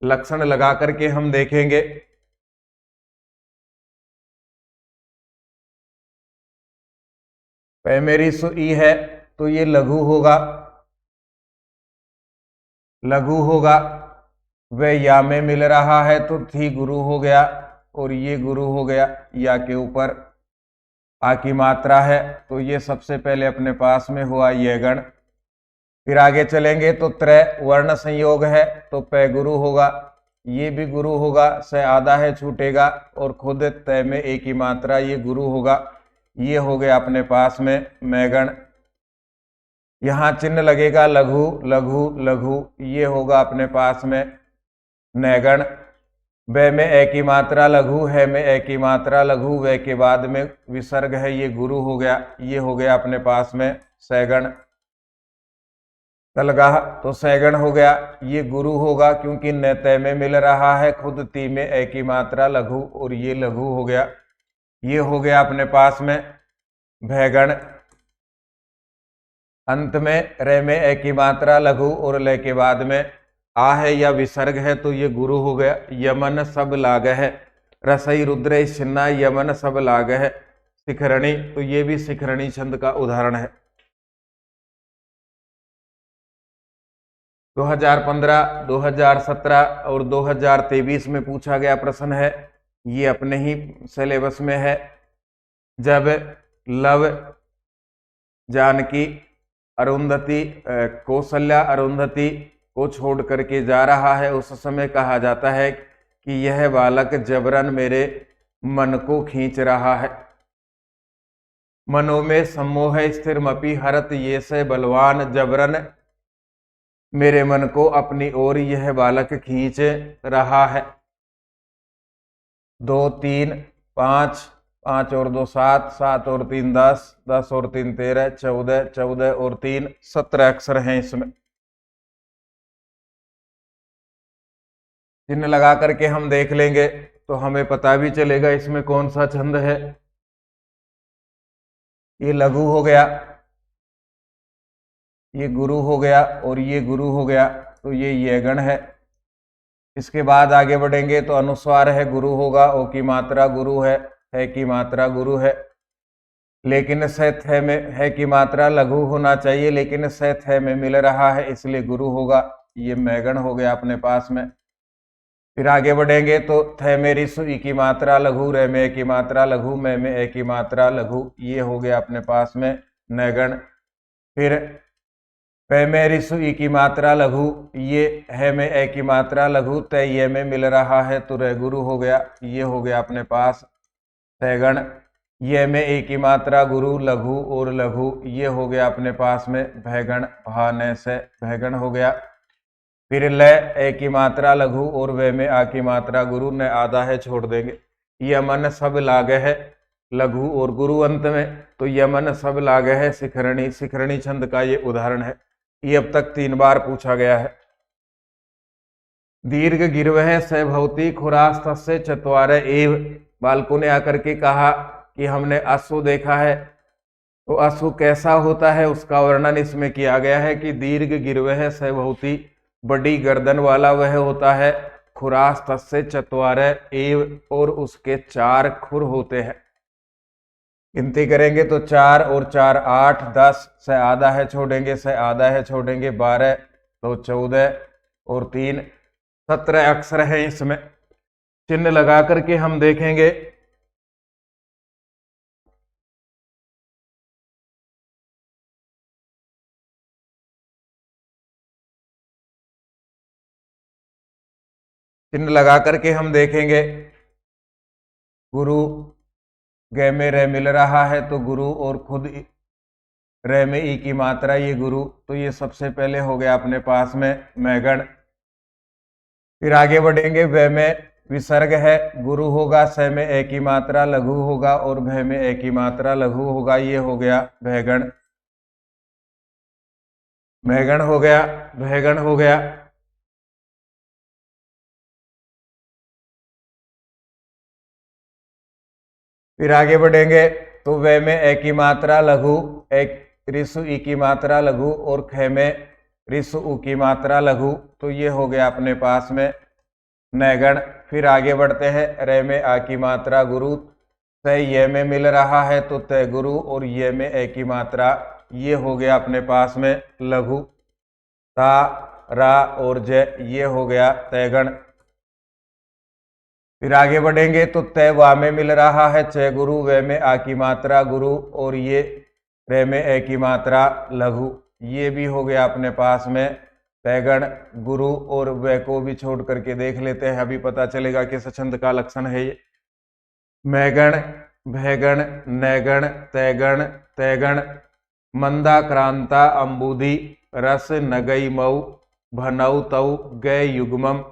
A: लक्षण लगा करके हम देखेंगे। मेरी सुई है तो ये लघु होगा, लघु होगा। वह या में मिल रहा है तो थी गुरु हो गया और ये गुरु हो गया। या के ऊपर आ की मात्रा है तो ये सबसे पहले अपने पास में हुआ यह गण। फिर आगे चलेंगे तो त्रय वर्ण संयोग है तो पै गुरु होगा, ये भी गुरु होगा, से आधा है छूटेगा और खुद तय में एक ही मात्रा, ये गुरु होगा। ये हो गया अपने पास में मैगण। यहाँ चिन्ह लगेगा लघु लघु लघु, ये होगा अपने पास में नैगण। वे में एक ही मात्रा लघु, है में एक ही मात्रा लघु, वे के बाद में विसर्ग है, ये गुरु हो गया। ये हो गया अपने पास में सैगण। तलगाह तो सैगण हो गया, ये गुरु होगा क्योंकि न तय में मिल रहा है, खुद ती में एक ही मात्रा लघु और ये लघु हो गया। ये हो गया अपने पास में भैगण। अंत में रे में एक ही मात्रा लघु और ले के बाद में आ है या विसर्ग है तो ये गुरु हो गया। यमन सब लाग है, रसई रुद्र छिन्ना, यमन सब लाग है। शिखरणी, तो ये भी शिखरणी छंद का उदाहरण है। 2015, 2017 और 2023 में पूछा गया प्रश्न है, ये अपने ही सिलेबस में है। जब लव जानकी अरुंधति कौशल्या अरुंधति को छोड़ करके जा रहा है, उस समय कहा जाता है कि यह बालक जबरन मेरे मन को खींच रहा है। मनो में सम्मोह स्थिर मपी हरत, ये से बलवान जबरन मेरे मन को अपनी ओर यह बालक खींच रहा है। 2 3 5 5 और 2 7 7 और 3 10 10 और 3 13 14 14 और 3 17 अक्षर हैं इसमें। चिन्ह लगा करके हम देख लेंगे तो हमें पता भी चलेगा इसमें कौन सा छंद है। ये लघु हो गया, ये गुरु हो गया और ये गुरु हो गया, तो ये गण है। इसके बाद आगे बढ़ेंगे तो अनुस्वार है, गुरु होगा, ओ की मात्रा गुरु है की मात्रा गुरु है, लेकिन सैथ है में है की मात्रा लघु होना चाहिए, लेकिन सैथ है में मिल रहा है इसलिए गुरु होगा। ये मैगण हो गया अपने पास में। फिर आगे बढ़ेंगे तो थे मेरी सुई की मात्रा लघु, रे में एक की मात्रा लघु, में एक की मात्रा लघु, ये हो गया अपने पास में नैगण। फिर पे मेरी सुई की मात्रा लघु, ये है में एक की मात्रा लघु, तय ये में मिल रहा है तो रे गुरु हो गया। ये हो गया अपने पास तैगण। ये में एक की मात्रा गुरु लघु और लघु, ये हो गया अपने पास में भैगण। भाने से भैगण हो गया। फिर ल एक की मात्रा लघु और वे में आ की मात्रा गुरु, ने आधा है छोड़ देंगे। यमन सब लागे है, लघु और गुरु अंत में, तो यमन सब लागे है शिखरणी। शिखरणी छंद का ये उदाहरण है। ये अब तक 3 बार पूछा गया है। दीर्घ गिरवह से भवती खुरास तस्य चत्वार एव, बालकों ने आकर के कहा कि हमने अश्व देखा है, तो अश्व कैसा होता है उसका वर्णन इसमें किया गया है कि दीर्घ गिरवह से भवती, बड़ी गर्दन वाला वह होता है, खुरास तस्य चत्वार एव, और उसके 4 खुर होते हैं। गिनती करेंगे तो 4 और 4 8 10, से आधा है छोड़ेंगे, से आधा है छोड़ेंगे 12 तो 14 और 3 17 अक्षर हैं। इसमें चिन्ह लगा करके हम देखेंगे। चिन्ह लगा करके हम देखेंगे। गुरु ग में रे मिल रहा है तो गुरु, और खुद रे में ई की मात्रा ये गुरु, तो ये सबसे पहले हो गया अपने पास में मैगण। फिर आगे बढ़ेंगे। व में विसर्ग है, गुरु होगा, स में ए की मात्रा लघु होगा और भ में ए की मात्रा लघु होगा, ये हो गया भैगण। मैगण हो गया, भैगण हो गया। फिर आगे बढ़ेंगे तो वे में ए की मात्रा लघु, एक ऋसु ई की मात्रा लघु और ख में ऋसु उ की मात्रा लघु, तो ये हो गया अपने पास में नैगण। फिर आगे बढ़ते हैं। रे में आ की मात्रा गुरु, त ये में मिल रहा है तो तय गुरु, और ये में ए की मात्रा, ये हो गया अपने पास में लघु। ता रा और जय, ये हो गया तैगण। फिर आगे बढ़ेंगे तो तय वा में मिल रहा है च गुरु, वे में आ की मात्रा गुरु और ये रे में ए की मात्रा लघु, ये भी हो गया अपने पास में तैगण। गुरु और वे को भी छोड़ करके देख लेते हैं, अभी पता चलेगा किस छंद का लक्षण है ये। मैगण, भैगण, नैगण, तैगण, तैगण, मंदा क्रांता अंबुधि, रस नगई मऊ, भनऊ तऊ गय युग्मम।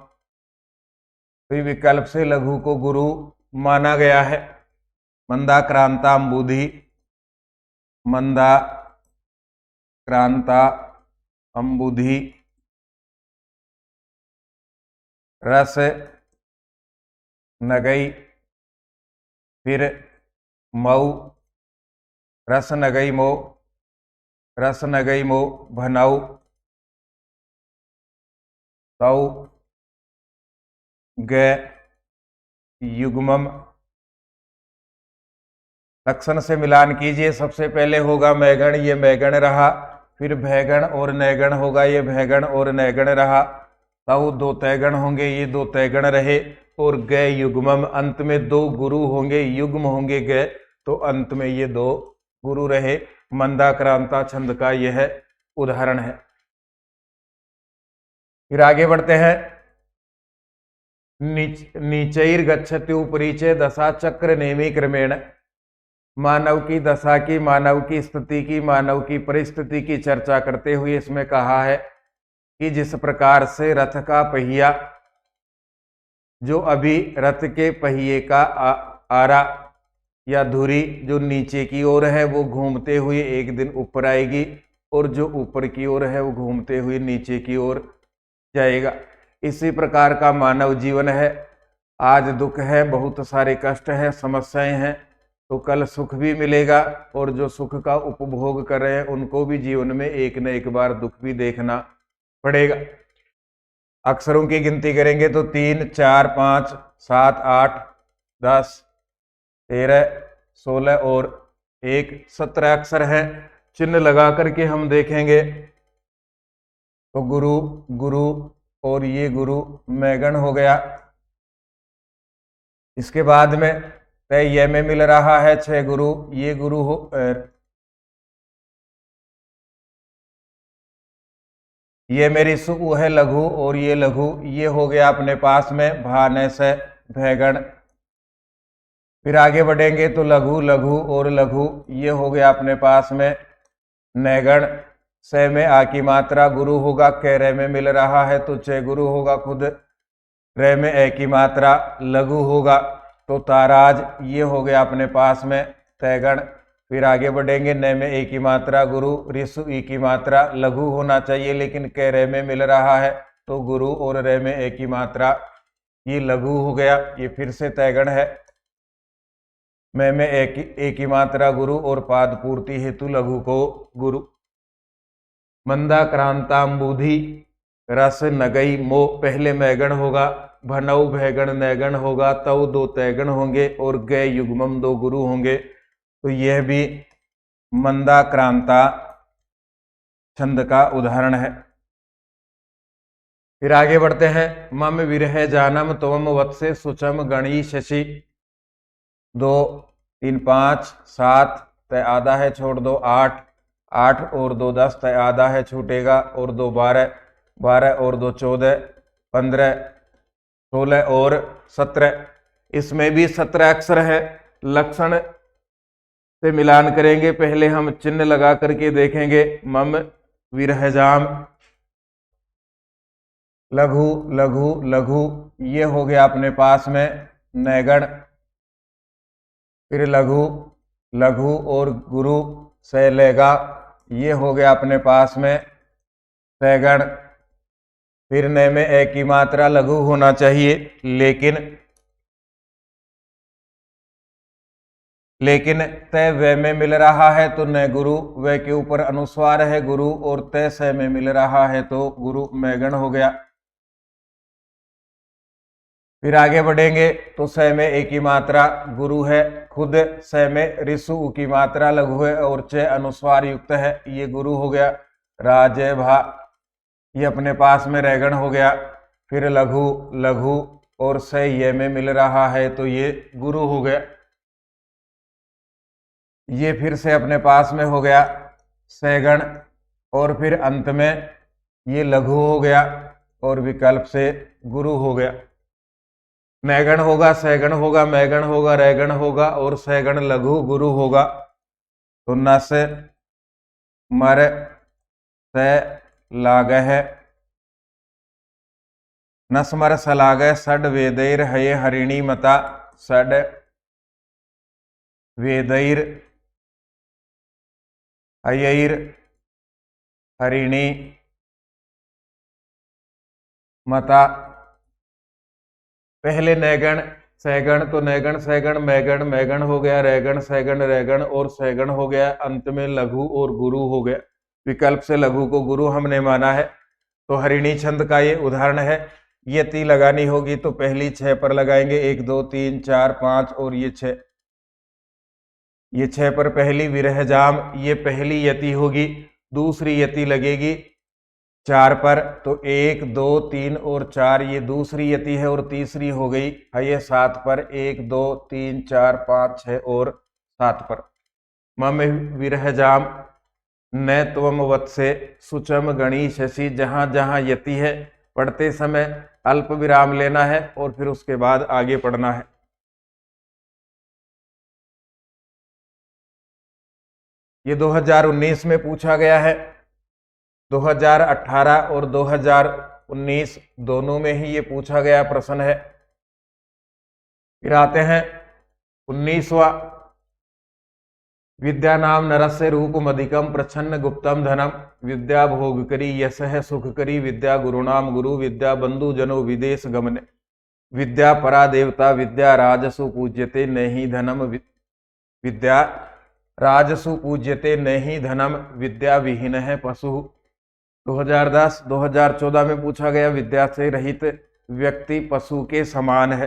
A: तो विकल्प से लघु को गुरु माना गया है। मंदा क्रांता अंबुधि, मंदा क्रांता अंबुधि, रस नगई, फिर मऊ, रस नगई मो, रस नगई मो, भनऊ तऊ ग युग्मम। लक्षण से मिलान कीजिए। सबसे पहले होगा मैगण, ये मैगण रहा। फिर भैगण और नैगण होगा, ये भैगण और नैगण रहा। तऊ दो तैगण होंगे, ये दो तैगण रहे। और ग युग्मम, अंत में दो गुरु होंगे, युग्म होंगे ग, तो अंत में ये दो गुरु रहे। मंदा क्रांता छंद का यह उदाहरण है। फिर आगे बढ़ते हैं। नीचैर गच्छति उपरीचे दशा चक्र नेमी क्रमेण। मानव की दशा की, मानव की स्थिति की, मानव की परिस्थिति की चर्चा करते हुए इसमें कहा है कि जिस प्रकार से रथ का पहिया, जो अभी रथ के पहिए का आरा या धुरी जो नीचे की ओर है वो घूमते हुए एक दिन ऊपर आएगी, और जो ऊपर की ओर है वो घूमते हुए नीचे की ओर जाएगा। इसी प्रकार का मानव जीवन है। आज दुख है, बहुत सारे कष्ट है, समस्याएं हैं, तो कल सुख भी मिलेगा, और जो सुख का उपभोग कर रहे हैं उनको भी जीवन में एक न एक बार दुख भी देखना पड़ेगा। अक्षरों की गिनती करेंगे तो 3 4 5 7 8 10 13 16 और 1 17 अक्षर हैं। चिन्ह लगा करके हम देखेंगे तो गुरु, गुरु और ये गुरु मैगण हो गया। इसके बाद में तय ये में मिल रहा है 6 गुरु, ये गुरु हो, ये मेरी सु है लघु और ये लघु, ये हो गया अपने पास में भाने से भैगण। फिर आगे बढ़ेंगे तो लघु, लघु और लघु, ये हो गया अपने पास में नैगण। से में आ की मात्रा गुरु होगा, क रे में मिल रहा है तो चे गुरु होगा, खुद रे में ए की मात्रा लघु होगा, तो ताराज, ये हो गया अपने पास में तैगण। फिर आगे बढ़ेंगे। न में ए की मात्रा गुरु, ऋसु ई की मात्रा लघु होना चाहिए, लेकिन क रे में मिल रहा है तो गुरु और रे में ए की मात्रा ये लघु हो गया, ये फिर से तैगण है। में ए की मात्रा गुरु और पाद पूर्ति हेतु लघु को गुरु। मंदा क्रांतांबुधि, रस नगई मो, पहले मैगण होगा, भनऊ भैगण नैगण होगा, तव दो तैगण होंगे और गय युग्मम दो गुरु होंगे, तो यह भी मंदा क्रांता छंद का उदाहरण है। फिर आगे बढ़ते हैं। मम विरह जानम त्वम वत्से शुचम गणी शशि। 2 3 5 7 तय आधा है छोड़ दो 8 8 और 2 10 तय आधा है छूटेगा और 2 12 12 और 2 14 15 16 और 17। इसमें भी 17 अक्षर है। लक्षण से मिलान करेंगे। पहले हम चिन्ह लगा करके देखेंगे। मम विरहजाम, लघु लघु लघु, ये हो गया अपने पास में नैगण। फिर लघु लघु और गुरु सैलेगा, ये हो गया अपने पास में सैगण। फिर न में एक की मात्रा लघु होना चाहिए, लेकिन तय व में मिल रहा है तो न गुरु, व के ऊपर अनुस्वार है गुरु, और तय स में मिल रहा है तो गुरु मैगण हो गया। फिर आगे बढ़ेंगे तो स में एक की मात्रा गुरु है, खुद स में ऋसु की मात्रा लघु है और च अनुस्वार युक्त है, ये गुरु हो गया। राज भा, ये अपने पास में रैगण हो गया। फिर लघु लघु और स ये में मिल रहा है तो ये गुरु हो गया। ये फिर से अपने पास में हो गया सैगण, और फिर अंत में ये लघु हो गया और विकल्प से गुरु हो गया। मैगण होगा, सैगण होगा, मैगण होगा, रैगण होगा और सैगण लघु गुरु होगा। तो नस मर स लाग है, नस्मर सलाग षड वेदैर हये हरिणी मता। षड वेदैर हयैर हरिणी मता। पहले नैगण सैगण, तो नैगण सैगण मैगण, मैगण हो गया, रैगण सैगण रैगण और सैगण हो गया। अंत में लघु और गुरु हो गया। विकल्प से लघु को गुरु हमने माना है। तो हरिणी छंद का ये उदाहरण है। ये ती लगानी होगी तो पहली 6 पर लगाएंगे, 1 2 3 4 5 और ये 6। ये 6 पर पहली विरहजाम, ये पहली यति होगी। दूसरी यति लगेगी 4 पर, तो 1 2 3 और 4 ये दूसरी यति है और तीसरी हो गई है ये 7 पर, 1 2 3 4 5 6 और 7 पर। मम विरहजाम न त्वम वत्से सुचम गणी शशि। जहां जहां यति है पढ़ते समय अल्प विराम लेना है और फिर उसके बाद आगे पढ़ना है। ये 2019 में पूछा गया है। 2018 और 2019 दोनों में ही ये पूछा गया प्रश्न है। फिर आते हैं 19वां। विद्या नाम नरस्य रूपम अधिकम प्रच्छन्न गुप्तम धनम। विद्या भोग करी यश है सुख करी, विद्या गुरुनाम गुरु, विद्या बंधु जनो विदेश गमने। विद्या परा देवता विद्या राजसु पूज्यते नहीं धनम। विद्या राजसु पूज्यते नहीं धनम, विद्या विहीन है पशु। 2014 में पूछा गया। विद्या से रहित व्यक्ति पशु के समान है।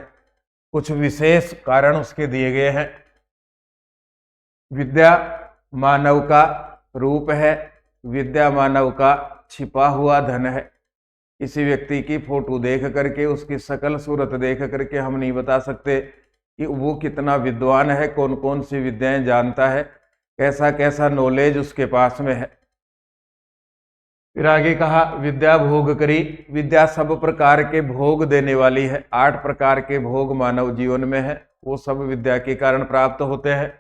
A: कुछ विशेष कारण उसके दिए गए हैं। विद्या मानव का रूप है, विद्या मानव का छिपा हुआ धन है। किसी व्यक्ति की फोटो देख करके, उसकी शकल सूरत देख करके हम नहीं बता सकते कि वो कितना विद्वान है, कौन कौन सी विद्याएं जानता है, कैसा कैसा नॉलेज उसके पास में है। फिर आगे कहा विद्या भोग करी। विद्या सब प्रकार के भोग देने वाली है। 8 प्रकार के भोग मानव जीवन में है, वो सब विद्या के कारण प्राप्त होते हैं।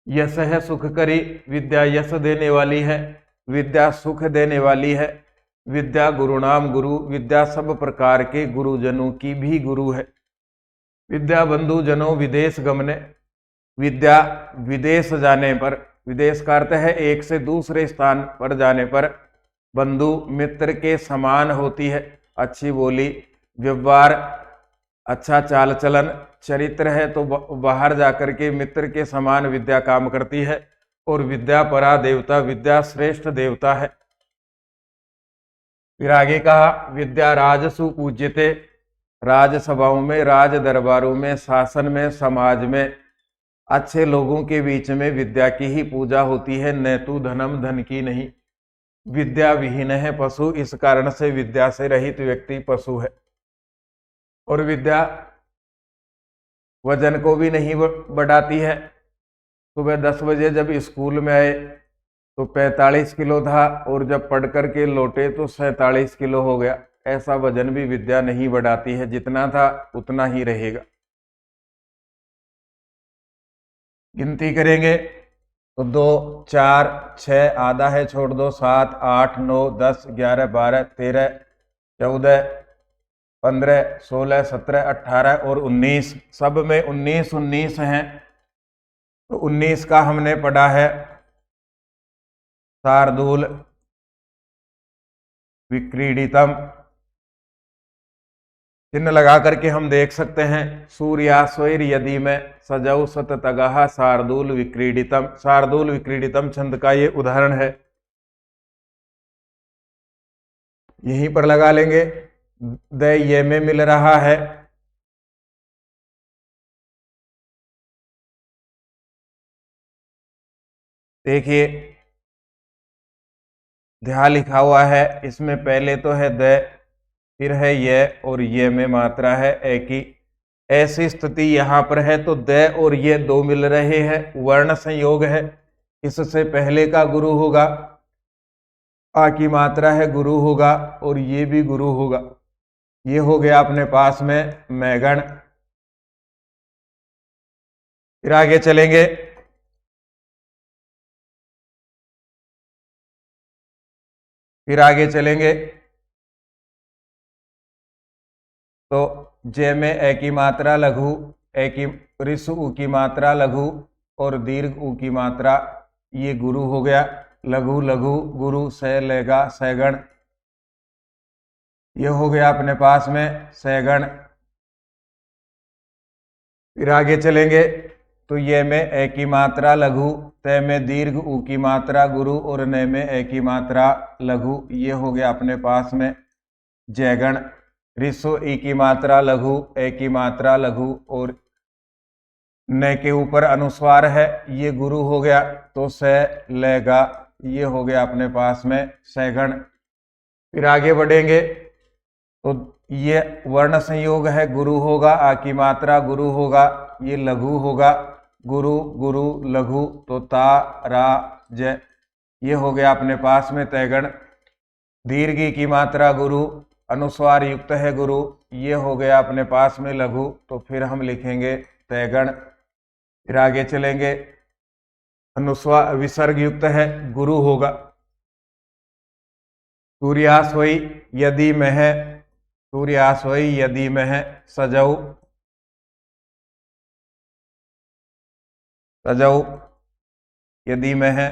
A: यश है सुख करी। विद्या यश देने वाली है, विद्या सुख देने वाली है। विद्या गुरुनाम गुरु। विद्या सब प्रकार के गुरुजनों की भी गुरु है। विद्या बंधु जनों विदेश गमने। विद्या विदेश जाने पर, विदेश का अर्थ है एक से दूसरे स्थान पर जाने पर, बंधु मित्र के समान होती है। अच्छी बोली, व्यवहार, अच्छा चाल चलन, चरित्र है तो बाहर जाकर के मित्र के समान विद्या काम करती है। और विद्या परा देवता, विद्या श्रेष्ठ देवता है। फिर आगे कहा विद्या राजसु पूज्यते। राजसभाओं में, राज दरबारों में, शासन में, समाज में, अच्छे लोगों के बीच में विद्या की ही पूजा होती है, न तो धनम, धन की नहीं। विद्या विहीन है पशु, इस कारण से विद्या से रहित व्यक्ति पशु है। और विद्या वजन को भी नहीं बढ़ाती है। सुबह 10 बजे जब स्कूल में आए तो 45 किलो था, और जब पढ़ कर के लौटे तो 47 किलो हो गया। ऐसा वजन भी विद्या नहीं बढ़ाती है, जितना था उतना ही रहेगा। गिनती करेंगे तो 2, 4, 6, आधा है छोड़ दो, 7, 8, 9, 10, 11, 12, 13, 14, 15, 16, 17, 18 और 19, सब में 19 19 हैं। तो 19 का हमने पढ़ा है शार्दूल विक्रीडितम। चिन्ह लगा करके हम देख सकते हैं, सूर्यास्वैर यदि में सजौ सत तगहा शार्दूल विक्रीडितम। शार्दूल विक्रीडितम छंद का ये उदाहरण है, यहीं पर लगा लेंगे। द ये में मिल रहा है, देखिए ध्या लिखा हुआ है, इसमें पहले तो है द, फिर है ये, और ये में मात्रा है ए की। ऐसी स्थिति यहां पर है तो द और ये दो मिल रहे हैं, वर्ण संयोग है, इससे पहले का गुरु होगा, आ की मात्रा है गुरु होगा, और ये भी गुरु होगा। ये हो गया अपने पास में मैगण। फिर आगे चलेंगे, तो जय में ए की मात्रा लघु, ए की ऋष उ की मात्रा लघु, और दीर्घ उ की मात्रा ये गुरु हो गया। लघु लघु गुरु से लेगा सैगण, ये हो गया अपने पास में सैगण। फिर आगे चलेंगे तो ये में ए की मात्रा लघु, तय में दीर्घ उ की मात्रा गुरु, और न में ए की मात्रा लघु, ये हो गया अपने पास में जयगण। ऋषो ई की मात्रा लघु, ए की मात्रा लघु, और न के ऊपर अनुस्वार है, ये गुरु हो गया, तो से लेगा, ये हो गया अपने पास में सैगण। फिर आगे बढ़ेंगे तो ये वर्ण संयोग है, गुरु होगा, आ की मात्रा गुरु होगा, ये लघु होगा, गुरु गुरु लघु, तो ता रा ज, ये हो गया अपने पास में तैगण। दीर्घ की मात्रा गुरु, अनुस्वार युक्त है गुरु, ये हो गया अपने पास में लघु, तो फिर हम लिखेंगे तैगण। फिर आगे चलेंगे, अनुस्वार विसर्ग युक्त है गुरु होगा। सूर्यास्वई यदि में है, सूर्यास्वई यदि में है सजौ, सजौ यदि में है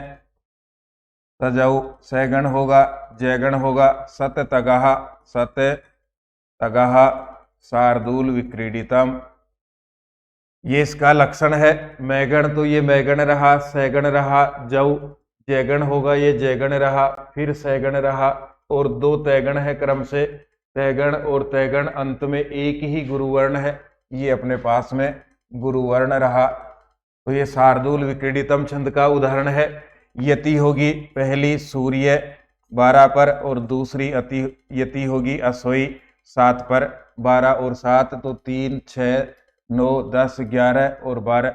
A: सजौ, सैगण होगा, जयगण होगा। सत तगहा, सत तगहा शार्दूल विक्रीडितम, ये इसका लक्षण है। मैगण तो ये मैगण रहा, सैगण रहा, जौ जयगण होगा, ये जयगण रहा, फिर सैगण रहा, और दो तैगण है क्रम से, तैगण और तैगण, अंत में एक ही गुरुवर्ण है, ये अपने पास में गुरुवर्ण रहा। तो ये शार्दूल विक्रीडितम छंद का उदाहरण है। यति होगी पहली सूर्य 12 पर, और दूसरी अति यति होगी अश्वई 7 पर। 12 और 7 तो 3, 6, 9, 10, 11 और 12।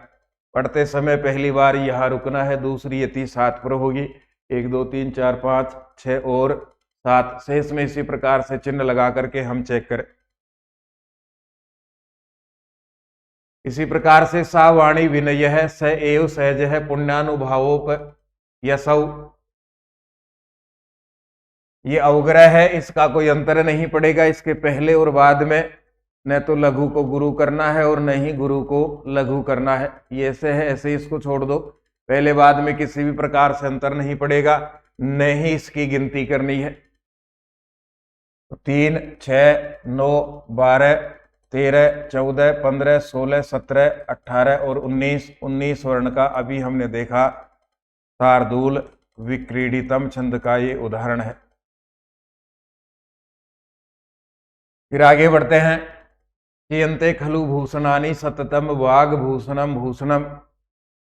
A: पढ़ते समय पहली बार यहाँ रुकना है, दूसरी यति 7 पर होगी। 1, 2, 3, 4, 5, 6 और 7, शेष में इसी प्रकार से चिन्ह लगा करके हम चेक करें। इसी प्रकार से सा वाणी विनय है, स एव सहज है, पुण्यानुभावोप यसौ, ये अवग्रह है, इसका कोई अंतर नहीं पड़ेगा। इसके पहले और बाद में न तो लघु को गुरु करना है और न ही गुरु को लघु करना है, ये ऐसे है, ऐसे इसको छोड़ दो। पहले बाद में किसी भी प्रकार से अंतर नहीं पड़ेगा, न ही इसकी गिनती करनी है। 3, 6, 9, 12, 13, 14, 15, 16, 17, 18 और 19, 19 वर्ण का अभी हमने देखा शार्दूल विक्रीडितम छंद का ये उदाहरण है। फिर आगे बढ़ते हैं कि अंते खलु भूषणानि सततम वाग भूषणम भूषणम।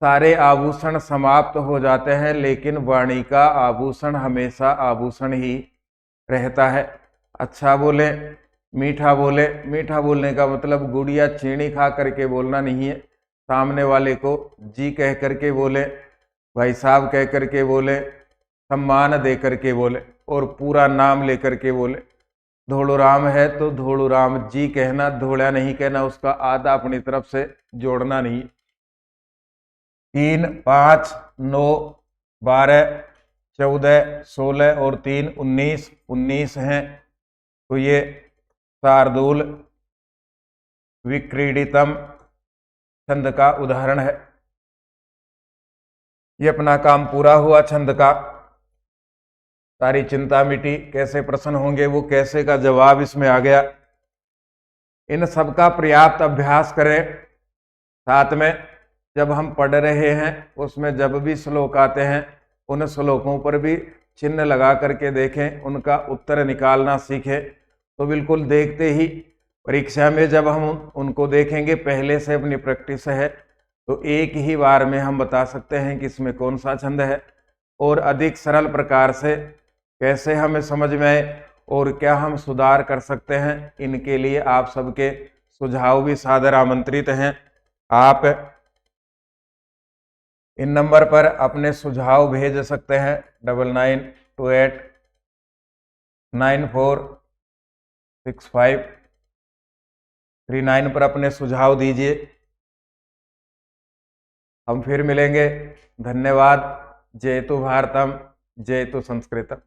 A: सारे आभूषण समाप्त हो जाते हैं, लेकिन वाणी का आभूषण हमेशा आभूषण ही रहता है। अच्छा बोले, मीठा बोले। मीठा बोलने का मतलब गुड़ या चीनी खा करके बोलना नहीं है। सामने वाले को जी कह करके बोले, भाई साहब कह करके बोले, सम्मान दे करके बोले और पूरा नाम लेकर के बोले। धोड़ू राम है तो धोड़ू राम जी कहना, धोड़ा नहीं कहना, उसका आधा अपनी तरफ से जोड़ना नहीं। 3, 5, 9, 12, 14, 16 और 3, 19 हैं। तो ये शार्दूल विक्रीडितम छंद का उदाहरण है। ये अपना काम पूरा हुआ छंद का। सारी चिंता मिटी, कैसे प्रश्न होंगे वो कैसे का जवाब इसमें आ गया। इन सब का पर्याप्त अभ्यास करें। साथ में जब हम पढ़ रहे हैं उसमें जब भी श्लोक आते हैं उन श्लोकों पर भी चिन्ह लगा करके देखें, उनका उत्तर निकालना सीखें। तो बिल्कुल देखते ही परीक्षा में जब हम उनको देखेंगे, पहले से अपनी प्रैक्टिस है तो एक ही बार में हम बता सकते हैं कि इसमें कौन सा छंद है। और अधिक सरल प्रकार से कैसे हमें समझ में आए और क्या हम सुधार कर सकते हैं, इनके लिए आप सबके सुझाव भी सादर आमंत्रित हैं। आप इन नंबर पर अपने सुझाव भेज सकते हैं। 9928946539 पर अपने सुझाव दीजिए। हम फिर मिलेंगे। धन्यवाद। जयतु भारतम, जयतु संस्कृतम।